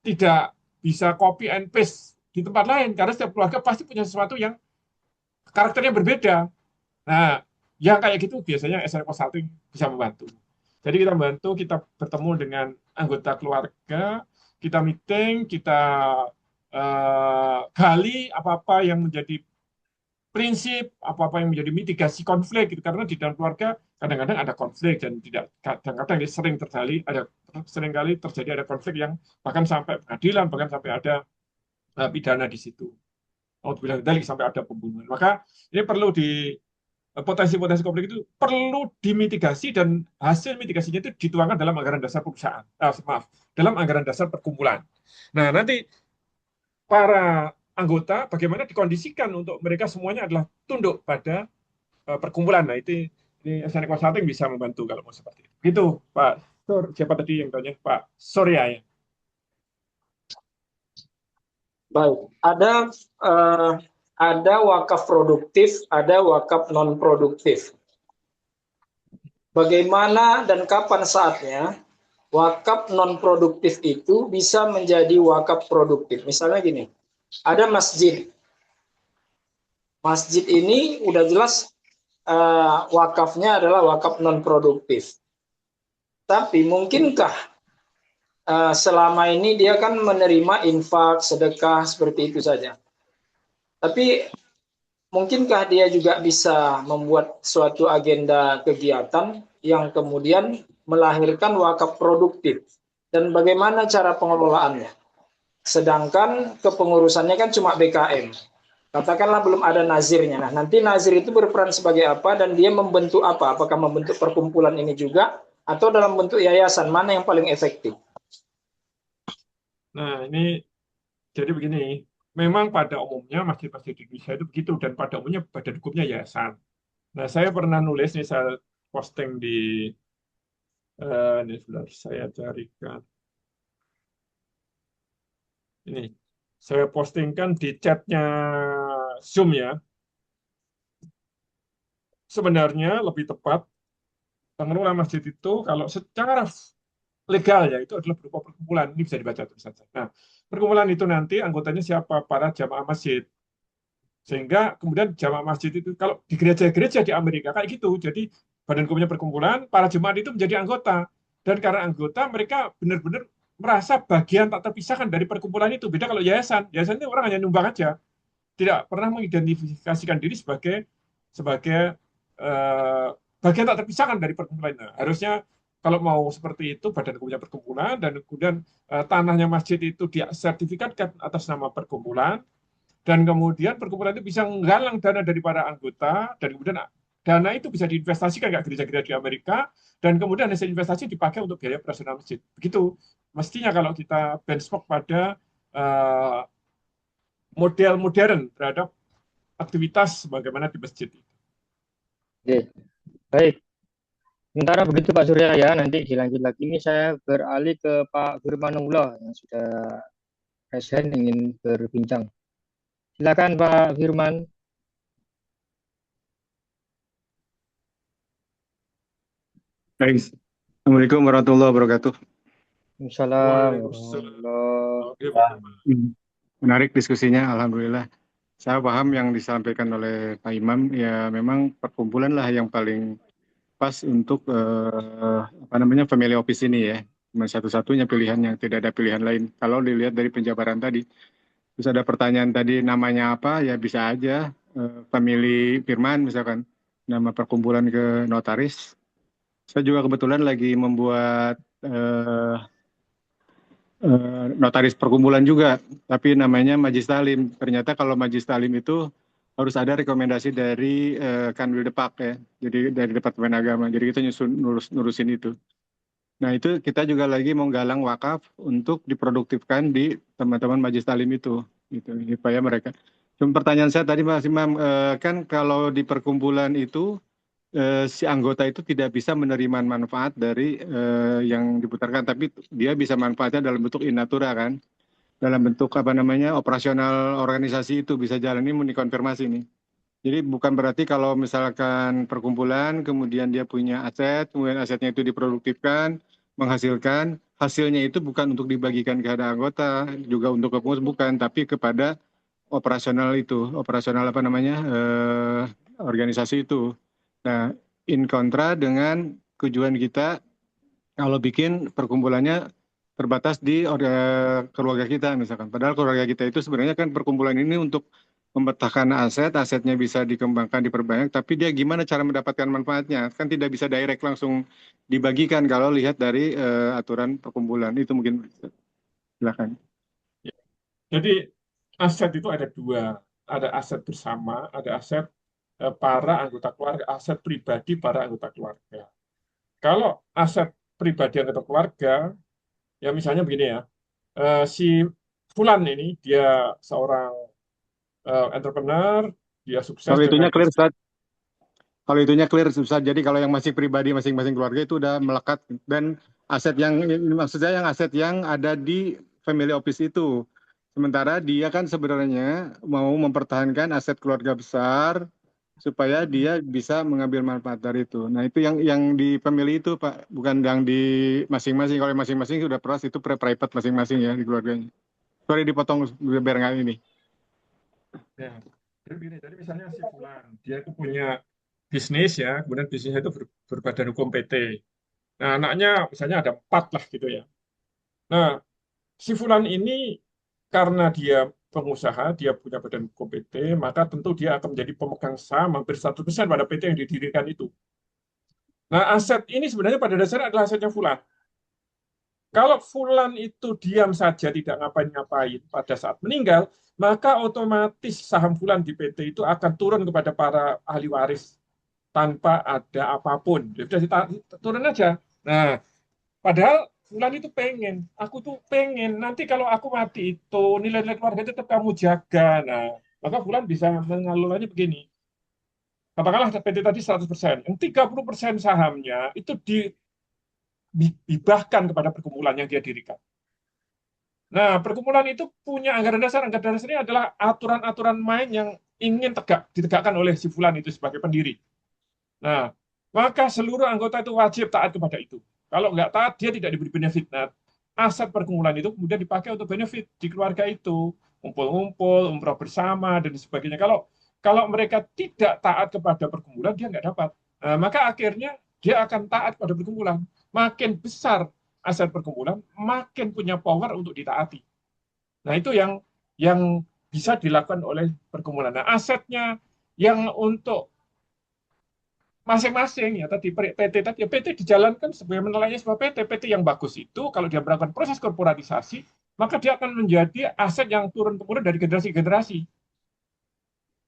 tidak bisa copy and paste di tempat lain karena setiap keluarga pasti punya sesuatu yang karakternya berbeda. Nah, yang kayak gitu biasanya SR Consulting bisa membantu. Jadi kita membantu, kita bertemu dengan anggota keluarga, kita meeting, kita gali apa-apa yang menjadi prinsip, apa-apa yang menjadi mitigasi konflik gitu. Karena di dalam keluarga kadang-kadang ada konflik dan tidak kadang-kadang sering kali terjadi ada konflik yang bahkan sampai pengadilan, bahkan sampai ada pidana di situ. Bilang tadi sampai ada pembunuhan. Maka ini perlu potensi-potensi konflik itu perlu dimitigasi dan hasil mitigasinya itu dituangkan dalam anggaran dasar perusahaan. Dalam anggaran dasar perkumpulan. Nah, nanti para anggota bagaimana dikondisikan untuk mereka semuanya adalah tunduk pada perkumpulan. Nah, ini SN Consulting bisa membantu kalau mau seperti itu. Gitu, Pak siapa tadi yang tanya? Pak Surya ya. Baik, ada wakaf produktif, ada wakaf non produktif. Bagaimana dan kapan saatnya wakaf non produktif itu bisa menjadi wakaf produktif? Misalnya gini, ada masjid. Masjid ini udah jelas wakafnya adalah wakaf non produktif. Tapi mungkinkah selama ini dia kan menerima infak, sedekah seperti itu saja. Tapi mungkinkah dia juga bisa membuat suatu agenda kegiatan yang kemudian melahirkan wakaf produktif? Dan bagaimana cara pengelolaannya? Sedangkan kepengurusannya kan cuma BKM. Katakanlah belum ada nazirnya. Nah, nanti nazir itu berperan sebagai apa dan dia membentuk apa? Apakah membentuk perkumpulan ini juga atau dalam bentuk yayasan? Mana yang paling efektif? Nah, ini jadi begini, memang pada umumnya masjid-masjid di Indonesia itu begitu, dan pada umumnya badan hukumnya yayasan. Nah, saya pernah nulis, nih saya posting di, ini sudah saya carikan. Ini, saya postingkan di chatnya Zoom ya. Sebenarnya lebih tepat, pengelola masjid itu kalau secara legal ya itu adalah berupa perkumpulan. Ini bisa dibaca terus saja. Nah, perkumpulan itu nanti anggotanya siapa? Para jamaah masjid. Sehingga kemudian jamaah masjid itu, kalau di gereja-gereja di Amerika kayak gitu, jadi badan hukumnya perkumpulan, para jemaat itu menjadi anggota. Dan karena anggota, mereka benar-benar merasa bagian tak terpisahkan dari perkumpulan itu. Beda kalau yayasan. Yayasan itu orang hanya nyumbang aja. Tidak pernah mengidentifikasikan diri sebagai bagian tak terpisahkan dari perkumpulan. Nah, harusnya kalau mau seperti itu, badan hukumnya perkumpulan, dan kemudian tanahnya masjid itu disertifikatkan atas nama perkumpulan, dan kemudian perkumpulan itu bisa menggalang dana dari para anggota, dan kemudian dana itu bisa diinvestasikan ke gereja-gereja di Amerika, dan kemudian hasil investasi dipakai untuk biaya operasional masjid. Begitu mestinya kalau kita benchmark pada model modern terhadap aktivitas bagaimana di masjid. Oke, baik. Sementara begitu Pak Surya ya, nanti dilanjut lagi. Ini saya beralih ke Pak Firmanullah yang sudah raise hand ingin berbincang. Silakan Pak Firman. Baik. Assalamualaikum warahmatullahi wabarakatuh. Waalaikumsalam Waalaikumsalam warahmatullahi Dia bersama. Menarik diskusinya, alhamdulillah. Saya paham yang disampaikan oleh Pak Imam, ya memang perkumpulan lah yang paling pas untuk family office ini ya. Cuma satu-satunya pilihan yang tidak ada pilihan lain. Kalau dilihat dari penjabaran tadi, terus ada pertanyaan tadi namanya apa, ya bisa aja family Firman misalkan, nama perkumpulan ke notaris. Saya juga kebetulan lagi membuat notaris perkumpulan juga, tapi namanya Majlis Talim. Ternyata kalau Majlis Talim itu harus ada rekomendasi dari Kanwil Depak ya, jadi dari Departemen Agama. Jadi kita nurusin itu. Nah itu kita juga lagi menggalang wakaf untuk diproduktifkan di teman-teman Majlis Talim itu, gitu, supaya mereka. Cuma pertanyaan saya tadi Mas Imam, kan kalau di perkumpulan itu si anggota itu tidak bisa menerima manfaat dari yang diputarkan, tapi dia bisa manfaatnya dalam bentuk in natura kan, dalam bentuk operasional organisasi itu bisa jalan. Ini mau dikonfirmasi nih. Jadi bukan berarti kalau misalkan perkumpulan kemudian dia punya aset, kemudian asetnya itu diproduktifkan, menghasilkan, hasilnya itu bukan untuk dibagikan kepada anggota, juga untuk pengurus bukan, tapi kepada operasional itu, operasional organisasi itu. Nah, in kontra dengan tujuan kita kalau bikin perkumpulannya terbatas di keluarga kita misalkan. Padahal keluarga kita itu sebenarnya kan perkumpulan ini untuk memetakan aset, asetnya bisa dikembangkan, diperbanyak, tapi dia gimana cara mendapatkan manfaatnya? Kan tidak bisa direct langsung dibagikan kalau lihat dari aturan perkumpulan. Itu mungkin silakan. Jadi aset itu ada dua, ada aset bersama, ada aset para anggota keluarga, aset pribadi para anggota keluarga. Kalau aset pribadi anggota keluarga, ya misalnya begini ya, si Fulan ini dia seorang entrepreneur, dia sukses Kalau itunya dengan clear, Ustaz. Kalau itunya clear, Ustaz. Jadi kalau yang masih pribadi masing-masing keluarga itu udah melekat, dan aset yang maksudnya yang aset yang ada di family office itu. Sementara dia kan sebenarnya mau mempertahankan aset keluarga besar supaya dia bisa mengambil manfaat dari itu. Nah, itu yang di family itu, Pak, bukan yang di masing-masing. Kalau masing-masing sudah peras itu private masing-masing ya di keluarganya. Sorry dipotong biar nggak ini. Ya, jadi begini, jadi misalnya si Fulan, dia itu punya bisnis ya, kemudian bisnisnya itu berbadan hukum PT. Nah, anaknya misalnya ada 4 lah gitu ya. Nah, si Fulan ini karena dia pengusaha, dia punya badan hukum PT, maka tentu dia akan menjadi pemegang saham hampir 100% pada PT yang didirikan itu. Nah, aset ini sebenarnya pada dasarnya adalah asetnya Fulan. Kalau Fulan itu diam saja, tidak ngapain-ngapain pada saat meninggal, maka otomatis saham Fulan di PT itu akan turun kepada para ahli waris tanpa ada apapun. Sudah turun aja. Nah, padahal Fulan itu pengen, aku tuh pengen, nanti kalau aku mati itu, nilai-nilai keluarga itu tetap kamu jaga. Nah, maka Fulan bisa mengelolanya begini. Katakanlah PT tadi 100%, yang 30% sahamnya itu dihibahkan kepada perkumpulan yang dia dirikan. Nah, perkumpulan itu punya anggaran dasar. Anggaran dasarnya adalah aturan-aturan main yang ingin ditegakkan oleh si Fulan itu sebagai pendiri. Nah, maka seluruh anggota itu wajib taat kepada itu. Kalau nggak taat, dia tidak diberi benefit. Nah, aset perkumpulan itu kemudian dipakai untuk benefit di keluarga itu. Ngumpul-ngumpul, umroh bersama, dan sebagainya. Kalau mereka tidak taat kepada perkumpulan, dia nggak dapat. Nah, maka akhirnya dia akan taat kepada perkumpulan. Makin besar aset perkumpulan, makin punya power untuk ditaati. Nah, itu yang bisa dilakukan oleh perkumpulan. Nah, asetnya yang untuk masing-masing ya tadi PT tadi ya PT dijalankan sebagaimana layaknya sebuah PT yang bagus itu kalau dia melakukan proses korporatisasi maka dia akan menjadi aset yang turun temurun dari generasi ke generasi.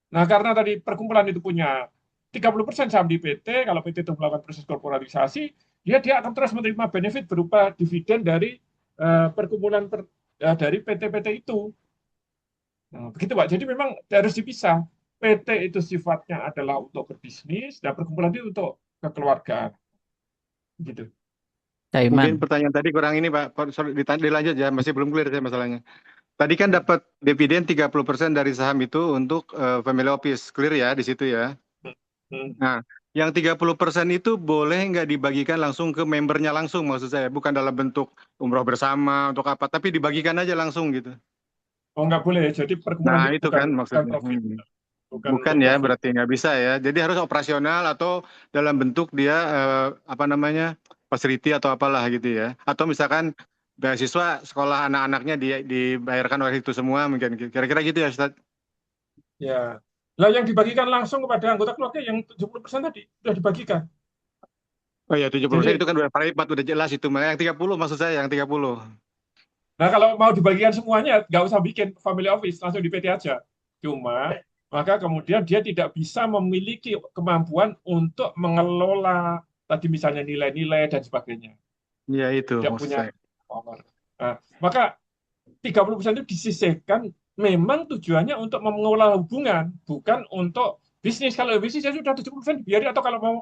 Nah, karena tadi perkumpulan itu punya 30% saham di PT, kalau PT itu melakukan proses korporatisasi, dia akan terus menerima benefit berupa dividen dari perkumpulan dari PT-PT itu. Nah, begitu Pak. Jadi memang harus dipisah. PT itu sifatnya adalah untuk berbisnis dan perkumpulan itu untuk kekeluargaan. Gitu. Mungkin pertanyaan tadi kurang ini Pak, sorry, dilanjut ya, masih belum clear saya masalahnya. Tadi kan dapat dividen 30% dari saham itu untuk family office, clear ya di situ ya. Nah, Yang 30% itu boleh nggak dibagikan langsung ke membernya langsung, maksud saya. Bukan dalam bentuk umroh bersama untuk apa, tapi dibagikan aja langsung gitu. Oh, nggak boleh. Jadi perkumpulan Nah, itu itu bukan kan bukan maksudnya. profit, bukan Bukan untuk ya, profit. berarti nggak bisa ya. Jadi harus operasional atau dalam bentuk dia apa namanya facility atau apalah gitu ya. Atau misalkan beasiswa sekolah anak-anaknya dibayarkan oleh itu semua mungkin. Kira-kira gitu ya, Ustaz. Ya. Lah yang dibagikan langsung kepada anggota keluarga yang 70% tadi sudah dibagikan. Oh ya, 70% Jadi, itu kan udah privat, udah jelas itu. Makanya yang 30 maksud saya, yang 30. nah kalau mau dibagikan semuanya, nggak usah bikin family office, langsung di PT aja. Cuma, maka kemudian dia tidak bisa memiliki kemampuan untuk mengelola tadi misalnya nilai-nilai dan sebagainya. Ya itu Tidak maksud punya saya. power. Nah, maka 30% itu disisihkan memang tujuannya untuk mengelola hubungan, bukan untuk bisnis. Kalau bisnis ya sudah 70% biarin, atau kalau mau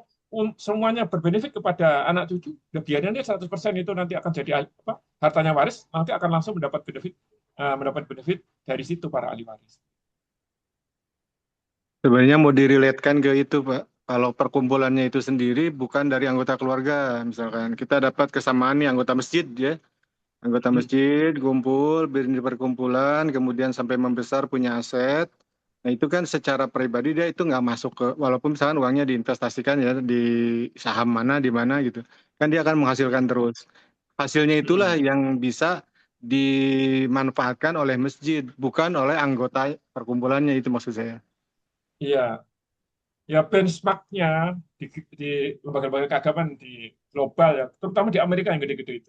semuanya berbenefit kepada anak cucu, ya biarin dia 100% itu nanti akan jadi apa, hartanya waris, nanti akan langsung mendapat benefit dari situ para ahli waris. Sebenarnya mau direlatekan ke itu, Pak. Kalau perkumpulannya itu sendiri bukan dari anggota keluarga, misalkan kita dapat kesamaan nih anggota masjid ya. Anggota masjid kumpul, bikin perkumpulan, kemudian sampai membesar punya aset. Nah itu kan secara pribadi dia itu nggak masuk ke, walaupun misalkan uangnya diinvestasikan ya di saham mana, di mana gitu. Kan dia akan menghasilkan terus. Hasilnya itulah yang bisa dimanfaatkan oleh masjid, bukan oleh anggota perkumpulannya itu maksud saya. Iya, ya benchmarknya di lembaga-lembaga keagamaan di global ya, terutama di Amerika yang gede-gede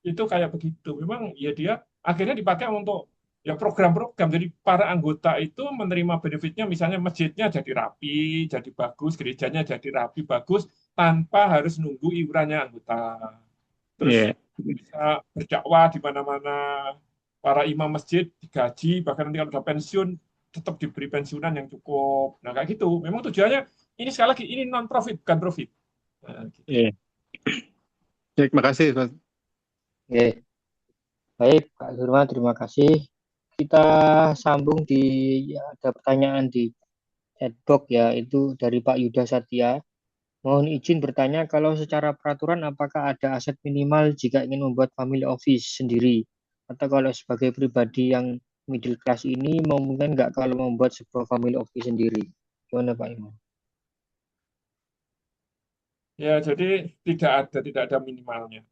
itu kayak begitu. Memang ya dia akhirnya dipakai untuk ya program-program. Jadi para anggota itu menerima benefitnya, misalnya masjidnya jadi rapi, jadi bagus, gerejanya jadi rapi, bagus, tanpa harus nunggu iurannya anggota. Terus Iya. bisa berdakwah di mana-mana. Para imam masjid digaji, bahkan nanti kalau udah pensiun tetap diberi pensiunan yang cukup. Nah kayak gitu. Memang tujuannya ini sekali lagi ini non profit bukan profit. Nah, gitu. Iya. Baik, makasih, Mas. Oke, baik Pak Firman, terima kasih. Kita sambung di ya, ada pertanyaan di chatbox ya, itu dari Pak Yuda Satya. Mohon izin bertanya, kalau secara peraturan apakah ada aset minimal jika ingin membuat family office sendiri? Atau kalau sebagai pribadi yang middle class ini memungkinkan nggak kalau membuat sebuah family office sendiri? Gimana Pak Imam? Ya, jadi tidak ada minimalnya.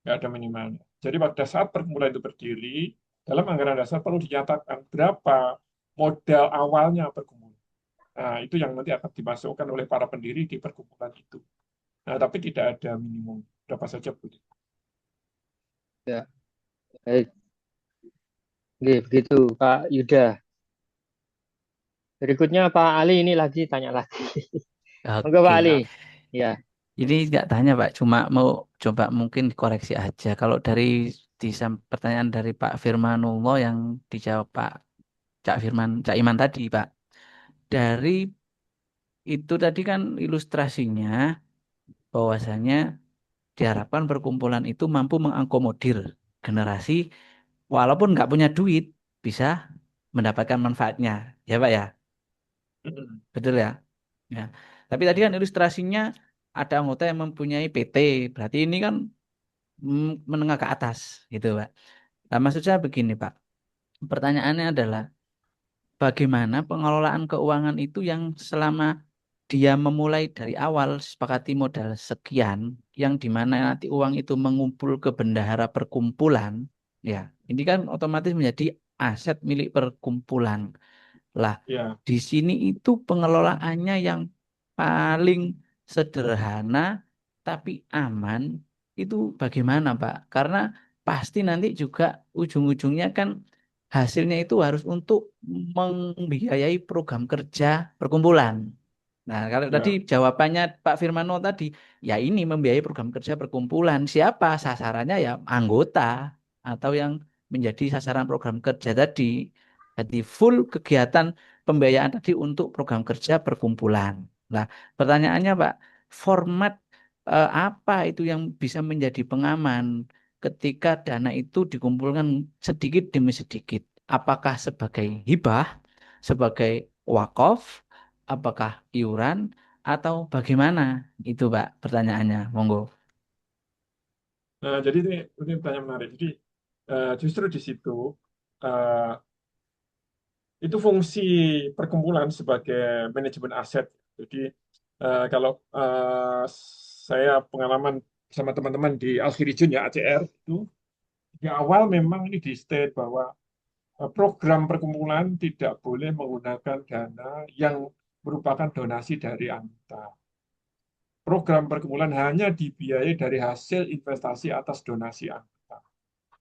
Nggak ada minimalnya. Jadi pada saat perkumpulan itu berdiri, dalam anggaran dasar perlu dinyatakan berapa modal awalnya perkumpulan. Nah, itu yang nanti akan dimasukkan oleh para pendiri di perkumpulan itu. Nah, tapi tidak ada minimum. Berapa saja boleh. Ya, baik. Oke, begitu Pak Yuda. Berikutnya Pak Ali ini lagi tanya lagi. Monggo Pak Oke. Ali. Ya, Ini nggak tanya Pak, cuma mau coba mungkin koreksi aja. Kalau dari pertanyaan dari Pak Firmanullah yang dijawab Pak Cak Iman tadi Pak, dari itu tadi kan ilustrasinya bahwasanya diharapkan perkumpulan itu mampu mengakomodir generasi walaupun nggak punya duit bisa mendapatkan manfaatnya, ya Pak ya, betul ya? Ya. Tapi tadi kan ilustrasinya ada anggota yang mempunyai PT, berarti ini kan menengah ke atas, gitu Pak. Nah, maksud saya begini Pak, pertanyaannya adalah bagaimana pengelolaan keuangan itu yang selama dia memulai dari awal sepakati modal sekian, yang dimana nanti uang itu mengumpul ke bendahara perkumpulan, ya ini kan otomatis menjadi aset milik perkumpulan. Lah, Ya, di sini itu pengelolaannya yang paling sederhana tapi aman itu bagaimana, Pak? Karena pasti nanti juga ujung-ujungnya kan hasilnya itu harus untuk membiayai program kerja perkumpulan. Nah, kalau tadi ya, jawabannya Pak Firmano tadi, ya ini membiayai program kerja perkumpulan. Siapa sasarannya ya anggota atau yang menjadi sasaran program kerja tadi. Jadi full kegiatan pembiayaan tadi untuk program kerja perkumpulan. Nah, pertanyaannya Pak, format apa itu yang bisa menjadi pengaman ketika dana itu dikumpulkan sedikit demi sedikit? Apakah sebagai hibah, sebagai wakaf, apakah iuran, atau bagaimana? Itu Pak pertanyaannya. Monggo. Nah, jadi ini pertanyaan menarik. Jadi justru di situ eh, itu fungsi perkumpulan sebagai manajemen aset. Jadi kalau saya pengalaman sama teman-teman di Alkhirijun ya ACR itu di awal memang ini di state bahwa program perkumpulan tidak boleh menggunakan dana yang merupakan donasi dari anggota. Program perkumpulan hanya dibiayai dari hasil investasi atas donasi anggota.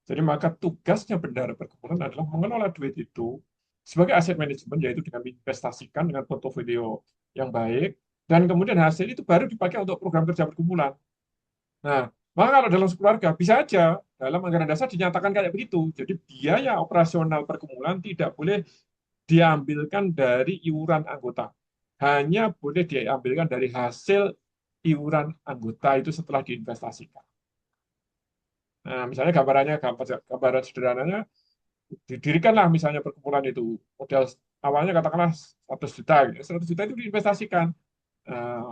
Jadi maka tugasnya bendahara perkumpulan adalah mengelola duit itu sebagai aset manajemen, yaitu dengan investasikan dengan portofolio yang baik, dan kemudian hasil itu baru dipakai untuk program kerja perkumpulan. Nah, maka kalau dalam keluarga bisa aja dalam anggaran dasar dinyatakan kayak begitu. Jadi biaya operasional perkumpulan tidak boleh diambilkan dari iuran anggota. Hanya boleh diambilkan dari hasil iuran anggota itu setelah diinvestasikan. Nah, misalnya gambaran sederhananya, didirikanlah misalnya perkumpulan itu. Modal awalnya katakanlah 100 juta. 100 juta itu diinvestasikan. Eh,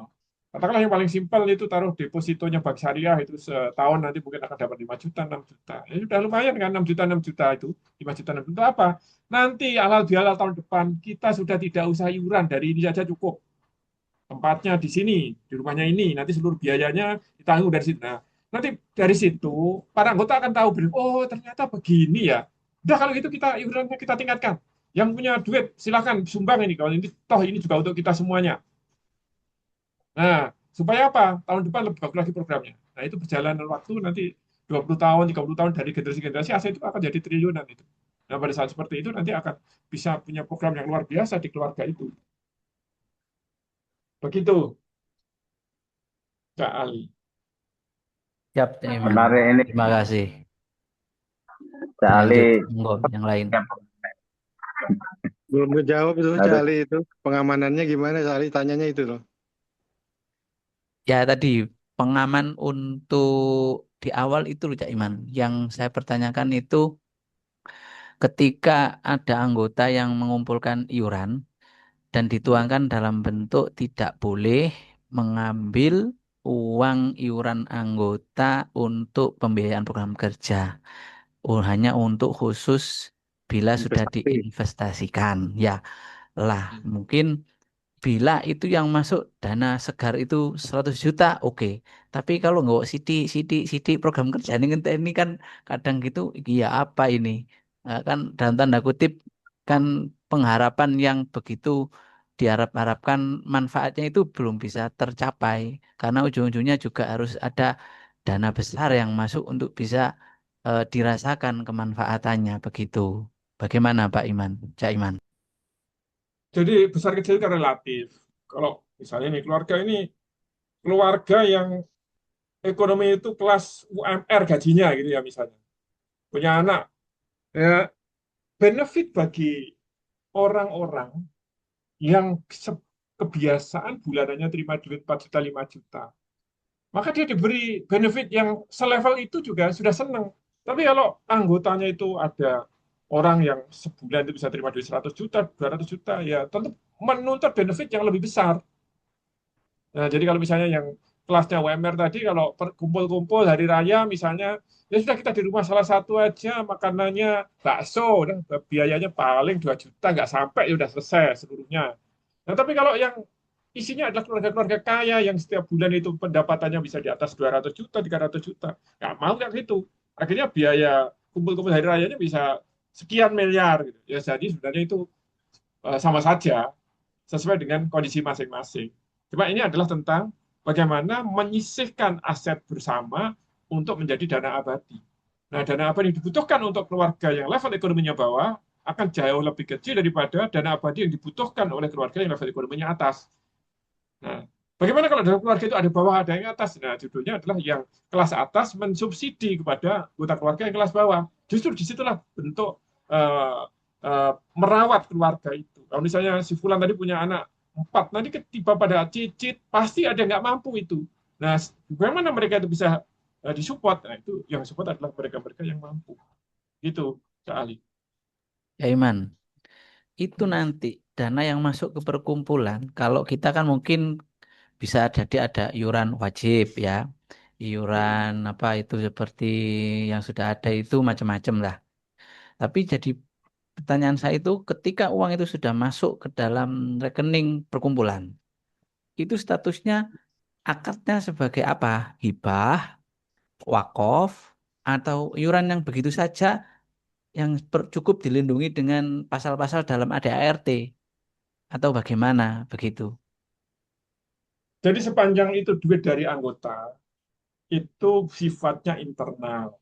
Katakanlah yang paling simpel itu taruh depositonya bank syariah itu setahun nanti mungkin akan dapat 5 juta, 6 juta. Ya sudah lumayan kan 6 juta itu. 5 juta, 6 juta apa? Nanti halal bihalal tahun depan kita sudah tidak usah iuran, dari ini saja cukup. Tempatnya di sini, di rumahnya ini, nanti seluruh biayanya ditanggung dari situ. Nah, nanti dari situ para anggota akan tahu, oh ternyata begini ya. Udah kalau gitu kita iurannya kita tingkatkan. Yang punya duit silahkan sumbang ini, kalau ini toh ini juga untuk kita semuanya. Nah, supaya apa? Tahun depan lebih bagus lagi programnya. Nah, itu perjalanan waktu nanti 20 tahun, 30 tahun dari generasi-generasi aset itu akan jadi triliunan itu. Nah, pada saat seperti itu nanti akan bisa punya program yang luar biasa di keluarga itu. Begitu, Kak Ali. Siap, Cak Iman. Menarik ini, Terima kasih. Cak Ali. Lanjut, monggo yang lain. Belum kejawab itu Harus Cali itu. Pengamanannya gimana Cali? Tanyanya itu loh. Ya tadi pengaman untuk di awal itu loh Cak Iman. Yang saya pertanyakan itu ketika ada anggota yang mengumpulkan iuran dan dituangkan dalam bentuk tidak boleh mengambil uang iuran anggota untuk pembiayaan program kerja. Oh, hanya untuk khusus bila sudah Investasi. diinvestasikan. Ya lah, mungkin bila itu yang masuk dana segar itu 100 juta, oke. Tapi kalau nggak sidik program kerja ini kan kadang gitu, iya apa ini? Kan dalam tanda kutip kan pengharapan yang begitu diharap-harapkan manfaatnya itu belum bisa tercapai karena ujung-ujungnya juga harus ada dana besar yang masuk untuk bisa dirasakan kemanfaatannya begitu. Bagaimana Pak Iman? Cak Iman? Jadi besar kecil kan relatif. Kalau misalnya nih keluarga yang ekonomi itu kelas UMR gajinya gitu ya misalnya, punya anak, ya benefit bagi orang-orang yang kebiasaan bulanannya terima duit 4 juta, 5 juta, maka dia diberi benefit yang selevel itu juga sudah senang. Tapi kalau anggotanya itu ada orang yang sebulan itu bisa terima duit 100 juta, 200 juta, ya tentu menuntut benefit yang lebih besar. Nah, jadi kalau misalnya yang kelasnya UMR tadi, kalau kumpul-kumpul hari raya misalnya, ya sudah kita di rumah salah satu aja makanannya bakso, udah biayanya paling 2 juta, nggak sampai, ya udah selesai seluruhnya. Nah, tapi kalau yang isinya adalah keluarga-keluarga kaya yang setiap bulan itu pendapatannya bisa di atas 200 juta, 300 juta, nggak mau kayak gitu. Akhirnya biaya kumpul-kumpul hari rayanya bisa sekian miliar gitu. Ya jadi sebenarnya itu sama saja sesuai dengan kondisi masing-masing. Cuma ini adalah tentang bagaimana menyisihkan aset bersama untuk menjadi dana abadi. Nah, dana abadi yang dibutuhkan untuk keluarga yang level ekonominya bawah akan jauh lebih kecil daripada dana abadi yang dibutuhkan oleh keluarga yang level ekonominya atas. Nah, bagaimana kalau dalam keluarga itu ada bawah, ada yang atas? Nah, judulnya adalah yang kelas atas mensubsidi kepada anggota keluarga yang kelas bawah. Justru disitulah bentuk merawat keluarga itu. Kalau misalnya si Fulan tadi punya anak 4, nanti ketiba pada cicit, pasti ada yang nggak mampu itu. Nah, bagaimana mereka itu bisa disupport? Nah, itu yang support adalah mereka-mereka yang mampu. Gitu, Cak Ali. Cak Iman, itu nanti dana yang masuk ke perkumpulan, kalau kita kan mungkin Bisa jadi ada iuran wajib ya, iuran apa itu seperti yang sudah ada itu macam-macam lah. Tapi jadi pertanyaan saya itu ketika uang itu sudah masuk ke dalam rekening perkumpulan, itu statusnya akadnya sebagai apa? Hibah, wakaf, atau iuran yang begitu saja yang cukup dilindungi dengan pasal-pasal dalam ADART atau bagaimana begitu? Jadi sepanjang itu duit dari anggota, itu sifatnya internal.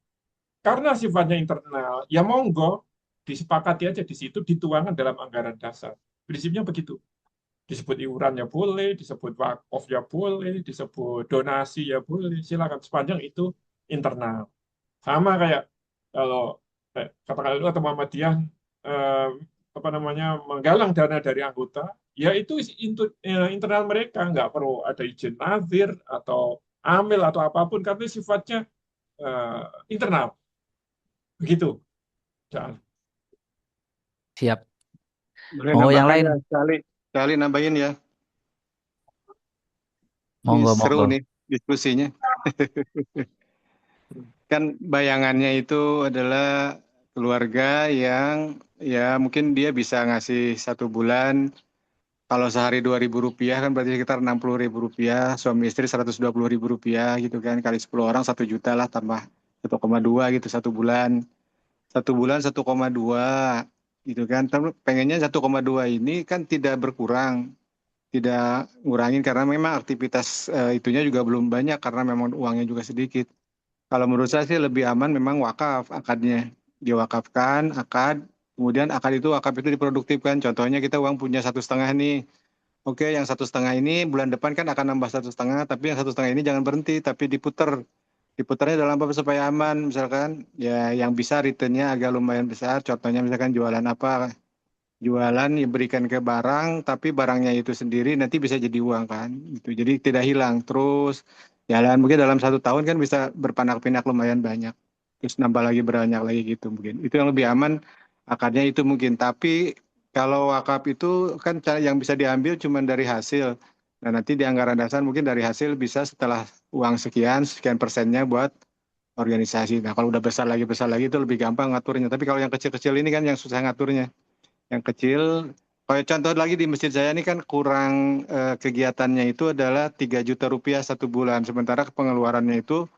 Karena sifatnya internal, ya monggo disepakati aja di situ dituangkan dalam anggaran dasar. Prinsipnya begitu. Disebut iuran ya boleh, disebut wakaf ya boleh, disebut donasi ya boleh, silakan sepanjang itu internal. Sama kayak kalau katakanlah itu atau Muhammadiyah eh, apa namanya menggalang dana dari anggota, ya itu internal mereka, nggak perlu ada izin nazir atau amil atau apapun karena sifatnya internal. Begitu. Jangan. Siap. Boleh Monggo yang nambahkan lain. ya, sekali nambahin ya. Ini Monggo, seru monggo. nih diskusinya. Kan bayangannya itu adalah keluarga yang ya mungkin dia bisa ngasih 1 bulan. Kalau sehari 2.000 rupiah kan berarti sekitar 60.000 rupiah. Suami istri 120.000 rupiah gitu kan. Kali 10 orang 1 juta lah tambah 1,2 gitu 1 bulan. 1 bulan 1,2 gitu kan. Tapi pengennya 1,2 ini kan tidak berkurang. Tidak ngurangin karena memang aktivitas itunya juga belum banyak karena memang uangnya juga sedikit. Kalau menurut saya sih lebih aman memang wakaf akadnya. Diwakafkan akad, kemudian wakaf itu diproduktifkan. Contohnya kita uang punya 1,5 nih. Oke, yang 1,5 ini bulan depan kan akan nambah 1,5, tapi yang 1,5 ini jangan berhenti, tapi diputer. Diputarnya dalam apa supaya aman, misalkan ya yang bisa returnnya agak lumayan besar. Contohnya misalkan jualan apa, jualan diberikan ke barang, tapi barangnya itu sendiri nanti bisa jadi uang kan, gitu. Jadi tidak hilang. Terus jalan mungkin dalam 1 tahun kan bisa berpanak-pinak lumayan banyak. Terus nambah lagi banyak lagi gitu mungkin. Itu yang lebih aman akadnya itu mungkin. Tapi kalau wakaf itu kan yang bisa diambil cuma dari hasil. Nah nanti di anggaran dasar mungkin dari hasil bisa setelah uang sekian persennya buat organisasi. Nah kalau udah besar lagi itu lebih gampang ngaturnya. Tapi kalau yang kecil-kecil ini kan yang susah ngaturnya yang kecil. Kayak contoh lagi di masjid saya ini kan kurang kegiatannya itu adalah 3 juta rupiah 1 bulan. Sementara pengeluarannya itu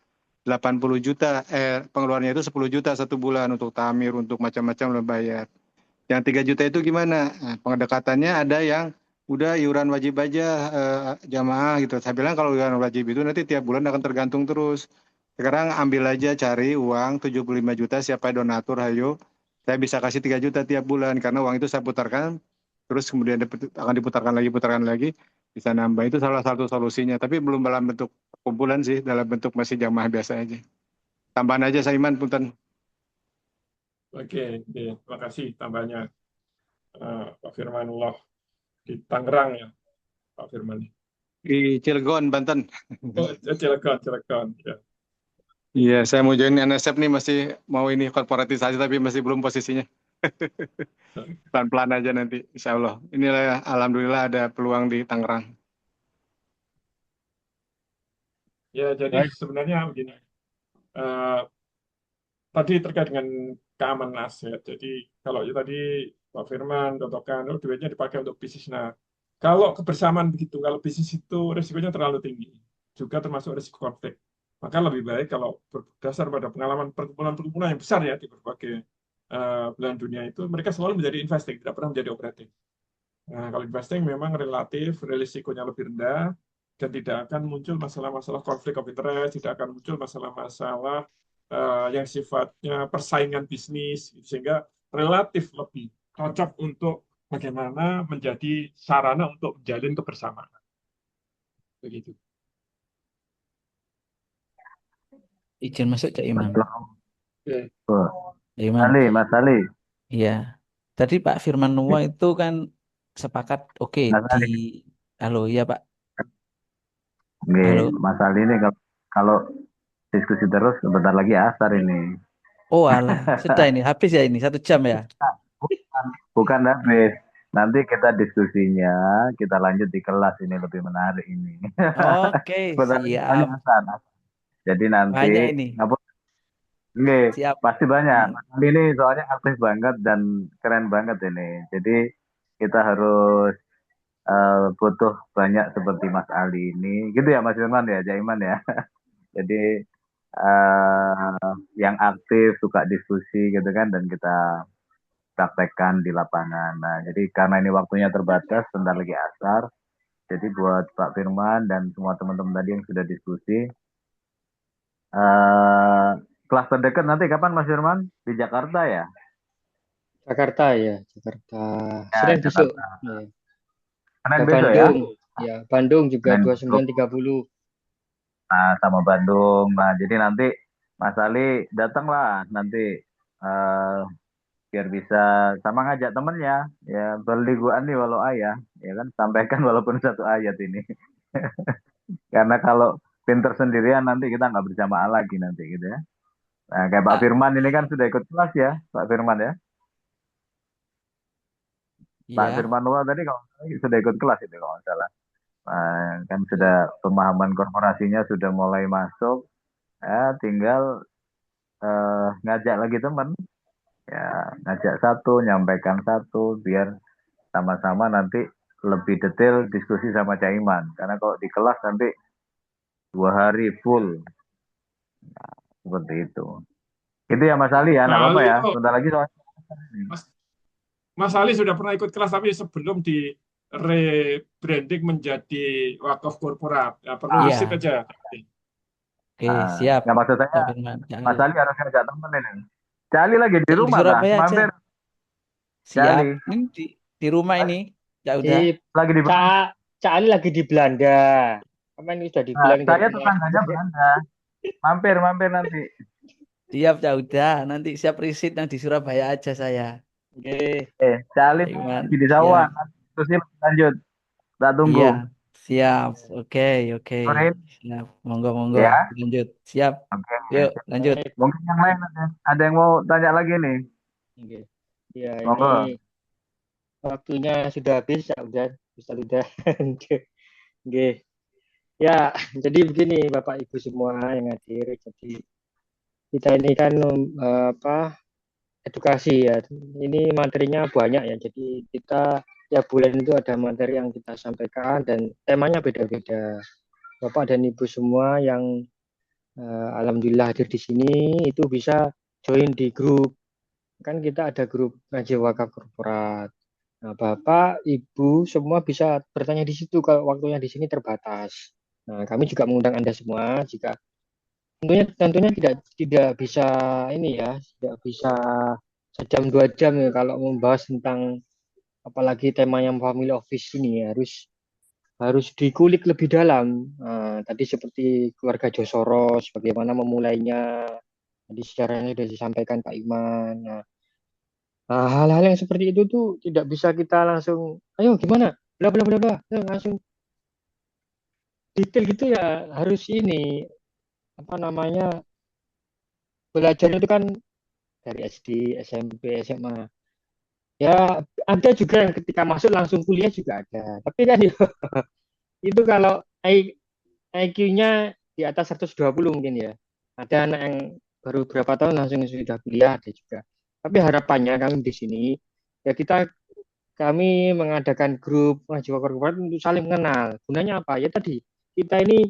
80 juta, pengeluarannya itu 10 juta 1 bulan untuk tamir, untuk macam-macam lo bayar. Yang 3 juta itu gimana? Nah, pendekatannya ada yang udah iuran wajib aja jamaah gitu. Saya bilang kalau iuran wajib itu nanti tiap bulan akan tergantung terus. Sekarang ambil aja cari uang 75 juta siapa donatur ayo. Saya bisa kasih 3 juta tiap bulan karena uang itu saya putarkan terus kemudian akan putarkan lagi bisa nambah itu salah satu solusinya tapi belum dalam bentuk kumpulan sih dalam bentuk masih jamaah biasa aja. Tambahan aja Saiman punten. Oke, terima kasih tambahnya Pak Firmanullah di Tangerang ya, Pak Firman. Di Cilegon, Banten. Oh, Cilegon, ya. Iya, saya mau join NSF nih masih mau ini korporatisasi tapi masih belum posisinya. Pelan-pelan aja nanti, insya Allah. Inilah alhamdulillah ada peluang di Tangerang. Ya, jadi Baik. sebenarnya begini. eh, Tadi terkait dengan keamanan aset. Jadi kalau tadi Pak Firman contohkan, oh, duitnya dipakai untuk bisnis. Nah, kalau kebersamaan begitu, kalau bisnis itu risikonya terlalu tinggi, juga termasuk risiko konflik. Maka lebih baik kalau berdasar pada pengalaman perkumpulan-perkumpulan yang besar ya di berbagai belahan dunia itu, mereka selalu menjadi investing, tidak pernah menjadi operating. Nah, kalau investing memang relatif risikonya lebih rendah dan tidak akan muncul masalah-masalah konflik of interest, tidak akan muncul masalah-masalah yang sifatnya persaingan bisnis, sehingga relatif lebih cocok untuk bagaimana menjadi sarana untuk menjalin kebersamaan. Begitu. Izin masuk Cak Imam. Oke. Imam. Mas Ali. Iya. Tadi Pak Firman Nuwa itu kan sepakat oke Mas di Ali. halo ya Pak. Oke, Halo. Mas Ali ini kalau diskusi terus sebentar lagi asar ini. Oh alah, sudah ini habis ya ini 1 jam ya. Bukan, bukan habis. Nanti kita diskusinya, kita lanjut di kelas, ini lebih menarik ini. Oke, Sebentar lagi banyak siap. Hasan. Jadi nanti, Banyak ini. apa? Nggih, Siap. pasti banyak. Hmm. Mas Ali ini soalnya aktif banget dan keren banget ini. Jadi kita harus butuh banyak seperti Mas Ali ini. Gitu ya Mas Firman ya, Jaiman ya. Jadi yang aktif, suka diskusi gitu kan, dan kita praktekkan di lapangan. Nah, jadi karena ini waktunya terbatas, sebentar lagi asar. Jadi buat Pak Firman dan semua teman-teman tadi yang sudah diskusi, eh kelas terdekat nanti kapan Mas Firman? Di Jakarta ya? Jakarta ya, Jakarta. Ya, Senin besok. Jakarta. Ya. Senin Ke besok ya? Bandung. Ya, Bandung juga Senin besok. 29.30. Nah, sama Bandung. Nah, jadi nanti Mas Ali datanglah nanti eh biar bisa sama ngajak temennya ya, berliguan nih walau ayah ya kan, sampaikan walaupun satu ayat ini. Karena kalau pinter sendirian nanti kita nggak berjamaah lagi nanti gitu ya. Nah, kayak Pak Pak, Firman ini kan sudah ikut kelas ya, Pak Firman ya. Pak ya. Firman Noah tadi kalau nggak salah sudah ikut kelas itu kalau nggak salah. Nah, kan sudah pemahaman korporasinya sudah mulai masuk, ya tinggal ngajak lagi teman, ya ngajak satu, nyampaikan satu, biar sama-sama nanti lebih detail diskusi sama Caiman. Karena kalau di kelas nanti 2 hari full, seperti itu. Itu ya Mas Ali ya, Pak nggak apa-apa Ali ya. itu, Sebentar lagi soalnya. Mas, Mas Ali sudah pernah ikut kelas tapi sebelum di rebranding menjadi wakaf korporat. Ya, perlu Nah, visit Iya. aja. Oke, nah, siap. nggak maksud saya, Pak Firman. Cak Mas Ali. Ali harus ngajak temen ini. Cali lagi di Yang di rumah kah? Surabaya aja. Mampir Siap. Cali. Ini di rumah ini. Ya udah. Si Lagi di mana? Cak Ali lagi di Belanda. Kemarin ini sudah Nah, dibilang dari saya rumah. tetangganya Belanda. Mampir nanti. Siap, ya udah. Nanti siap riset yang di Surabaya aja saya. Oke. Cali Pak Iman. lagi di sawah. Siap. Terus ini lanjut. Tak tunggu. Iya. Siap. Oke, oke. Sorein Siap. Monggo. ya. Lanjut. Siap. Oke. Yuk, lanjut. Baik. Mungkin yang lain ada yang mau tanya lagi nih. Oke. Ya, Monggo. ini waktunya sudah habis, ya udah bisa udah. Oke. Ya, jadi begini Bapak Ibu semua yang hadir. Jadi kita ini kan edukasi ya. Ini materinya banyak ya. Jadi kita tiap bulan itu ada materi yang kita sampaikan dan temanya beda-beda. Bapak dan Ibu semua yang alhamdulillah hadir di sini itu bisa join di grup. Kan kita ada grup ngaji wakaf korporat. Nah, Bapak, Ibu semua bisa bertanya di situ kalau waktunya di sini terbatas. Nah, kami juga mengundang Anda semua jika tentunya tidak bisa ini ya, tidak bisa sejam 2 jam ya kalau membahas tentang apalagi tema yang family office ini ya, harus dikulik lebih dalam. Nah, tadi seperti keluarga Josoros, bagaimana memulainya, tadi sejarahnya sudah disampaikan Pak Iman. Nah, hal-hal yang seperti itu tuh tidak bisa kita langsung, ayo gimana, bla bla bla bla, langsung detail gitu ya, harus ini apa namanya, belajar itu kan dari SD, SMP, SMA. Ya ada juga yang ketika masuk langsung kuliah juga ada. Tapi kan itu kalau IQ-nya di atas 120 mungkin ya. Ada anak yang baru berapa tahun langsung sudah kuliah ada juga. Tapi harapannya kami di sini ya kami mengadakan grup mahasiswa korporat untuk saling mengenal. Gunanya apa? Ya tadi kita ini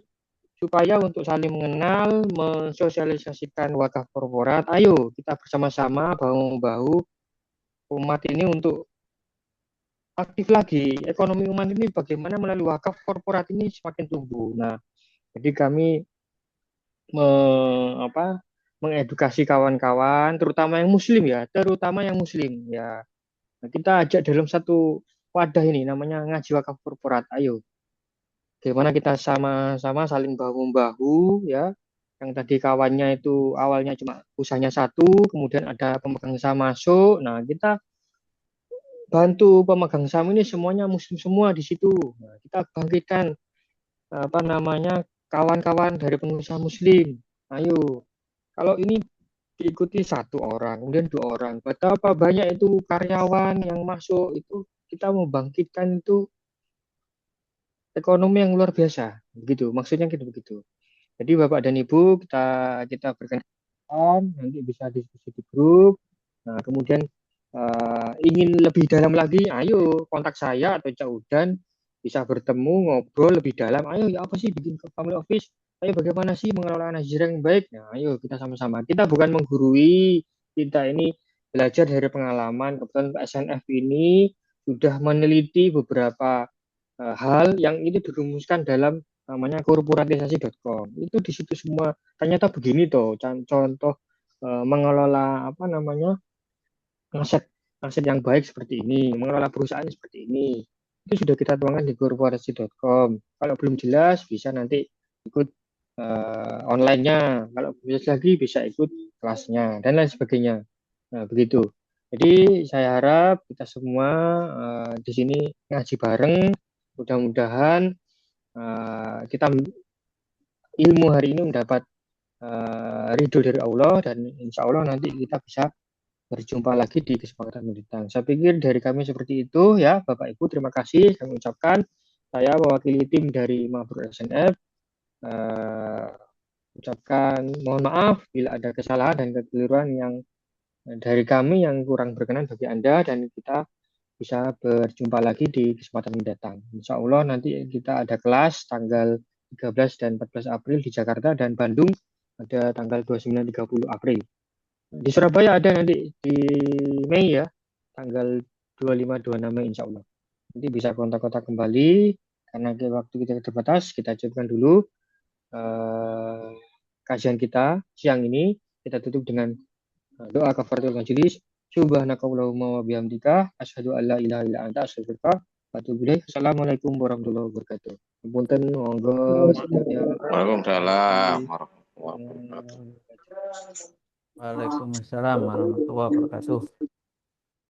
supaya untuk saling mengenal, mensosialisasikan wakaf korporat. Ayo kita bersama-sama bahu-bahu umat ini untuk aktif lagi. Ekonomi umat ini bagaimana melalui wakaf korporat ini semakin tumbuh. Nah, jadi kami me, mengedukasi kawan-kawan, terutama yang muslim ya. Nah, kita ajak dalam satu wadah ini namanya ngaji wakaf korporat. Ayo, bagaimana kita sama-sama saling bahu-membahu ya. Yang tadi kawannya itu awalnya cuma usahanya satu, kemudian ada pemegang saham masuk. Nah, kita bantu pemegang saham ini semuanya muslim semua di situ. Nah, kita bangkitkan kawan-kawan dari pengusaha muslim. Ayo, kalau ini diikuti 1 orang, kemudian 2 orang, betapa banyak itu karyawan yang masuk itu kita mau bangkitkan itu ekonomi yang luar biasa. Begitu, maksudnya gitu begitu. Jadi Bapak dan Ibu kita berkenan nanti bisa diskusi di grup. Nah, kemudian ingin lebih dalam lagi, ayo kontak saya atau Cak Udan bisa bertemu ngobrol lebih dalam. Ayo ya apa sih bikin family office? Ayo bagaimana sih mengelola anak yang baik? Nah, ayo kita sama-sama. Kita bukan menggurui, kita ini belajar dari pengalaman. Kebetulan SNF ini sudah meneliti beberapa hal yang ini dirumuskan dalam namanya korporatisasi.com. Itu di situ semua ternyata begini tuh contoh mengelola apa namanya aset aset yang baik seperti ini, mengelola perusahaan seperti ini. Itu sudah kita tuangkan di korporasi.com. Kalau belum jelas bisa nanti ikut online-nya. Kalau belum jelas lagi bisa ikut kelasnya dan lain sebagainya. Nah, begitu. Jadi saya harap kita semua di sini ngaji bareng. Mudah-mudahan kita ilmu hari ini mendapat ridho dari Allah dan insya Allah nanti kita bisa berjumpa lagi di kesempatan mendatang. Saya pikir dari kami seperti itu ya, Bapak Ibu. Terima kasih kami ucapkan. Saya mewakili tim dari Mabur SNF. Ucapkan mohon maaf bila ada kesalahan dan kekeliruan yang dari kami yang kurang berkenan bagi Anda dan kita bisa berjumpa lagi di kesempatan mendatang. Insya Allah nanti kita ada kelas tanggal 13 dan 14 April di Jakarta dan Bandung ada tanggal 29-30 April. Di Surabaya ada nanti di Mei ya, tanggal 25-26 Mei insya Allah. Nanti bisa kontak-kontak kembali karena waktu kita terbatas, kita cukupkan dulu kajian kita siang ini. Kita tutup dengan doa kafaratul majelis. Subhanakallahumma wa bihamdika asyhadu an la ilaha illa anta astaghfiruka wa atubu ilaik. Assalamualaikum warahmatullahi wabarakatuh. Punten monggo sedaya. Waalaikumsalam warahmatullahi wabarakatuh. Waalaikumsalam warahmatullahi wabarakatuh.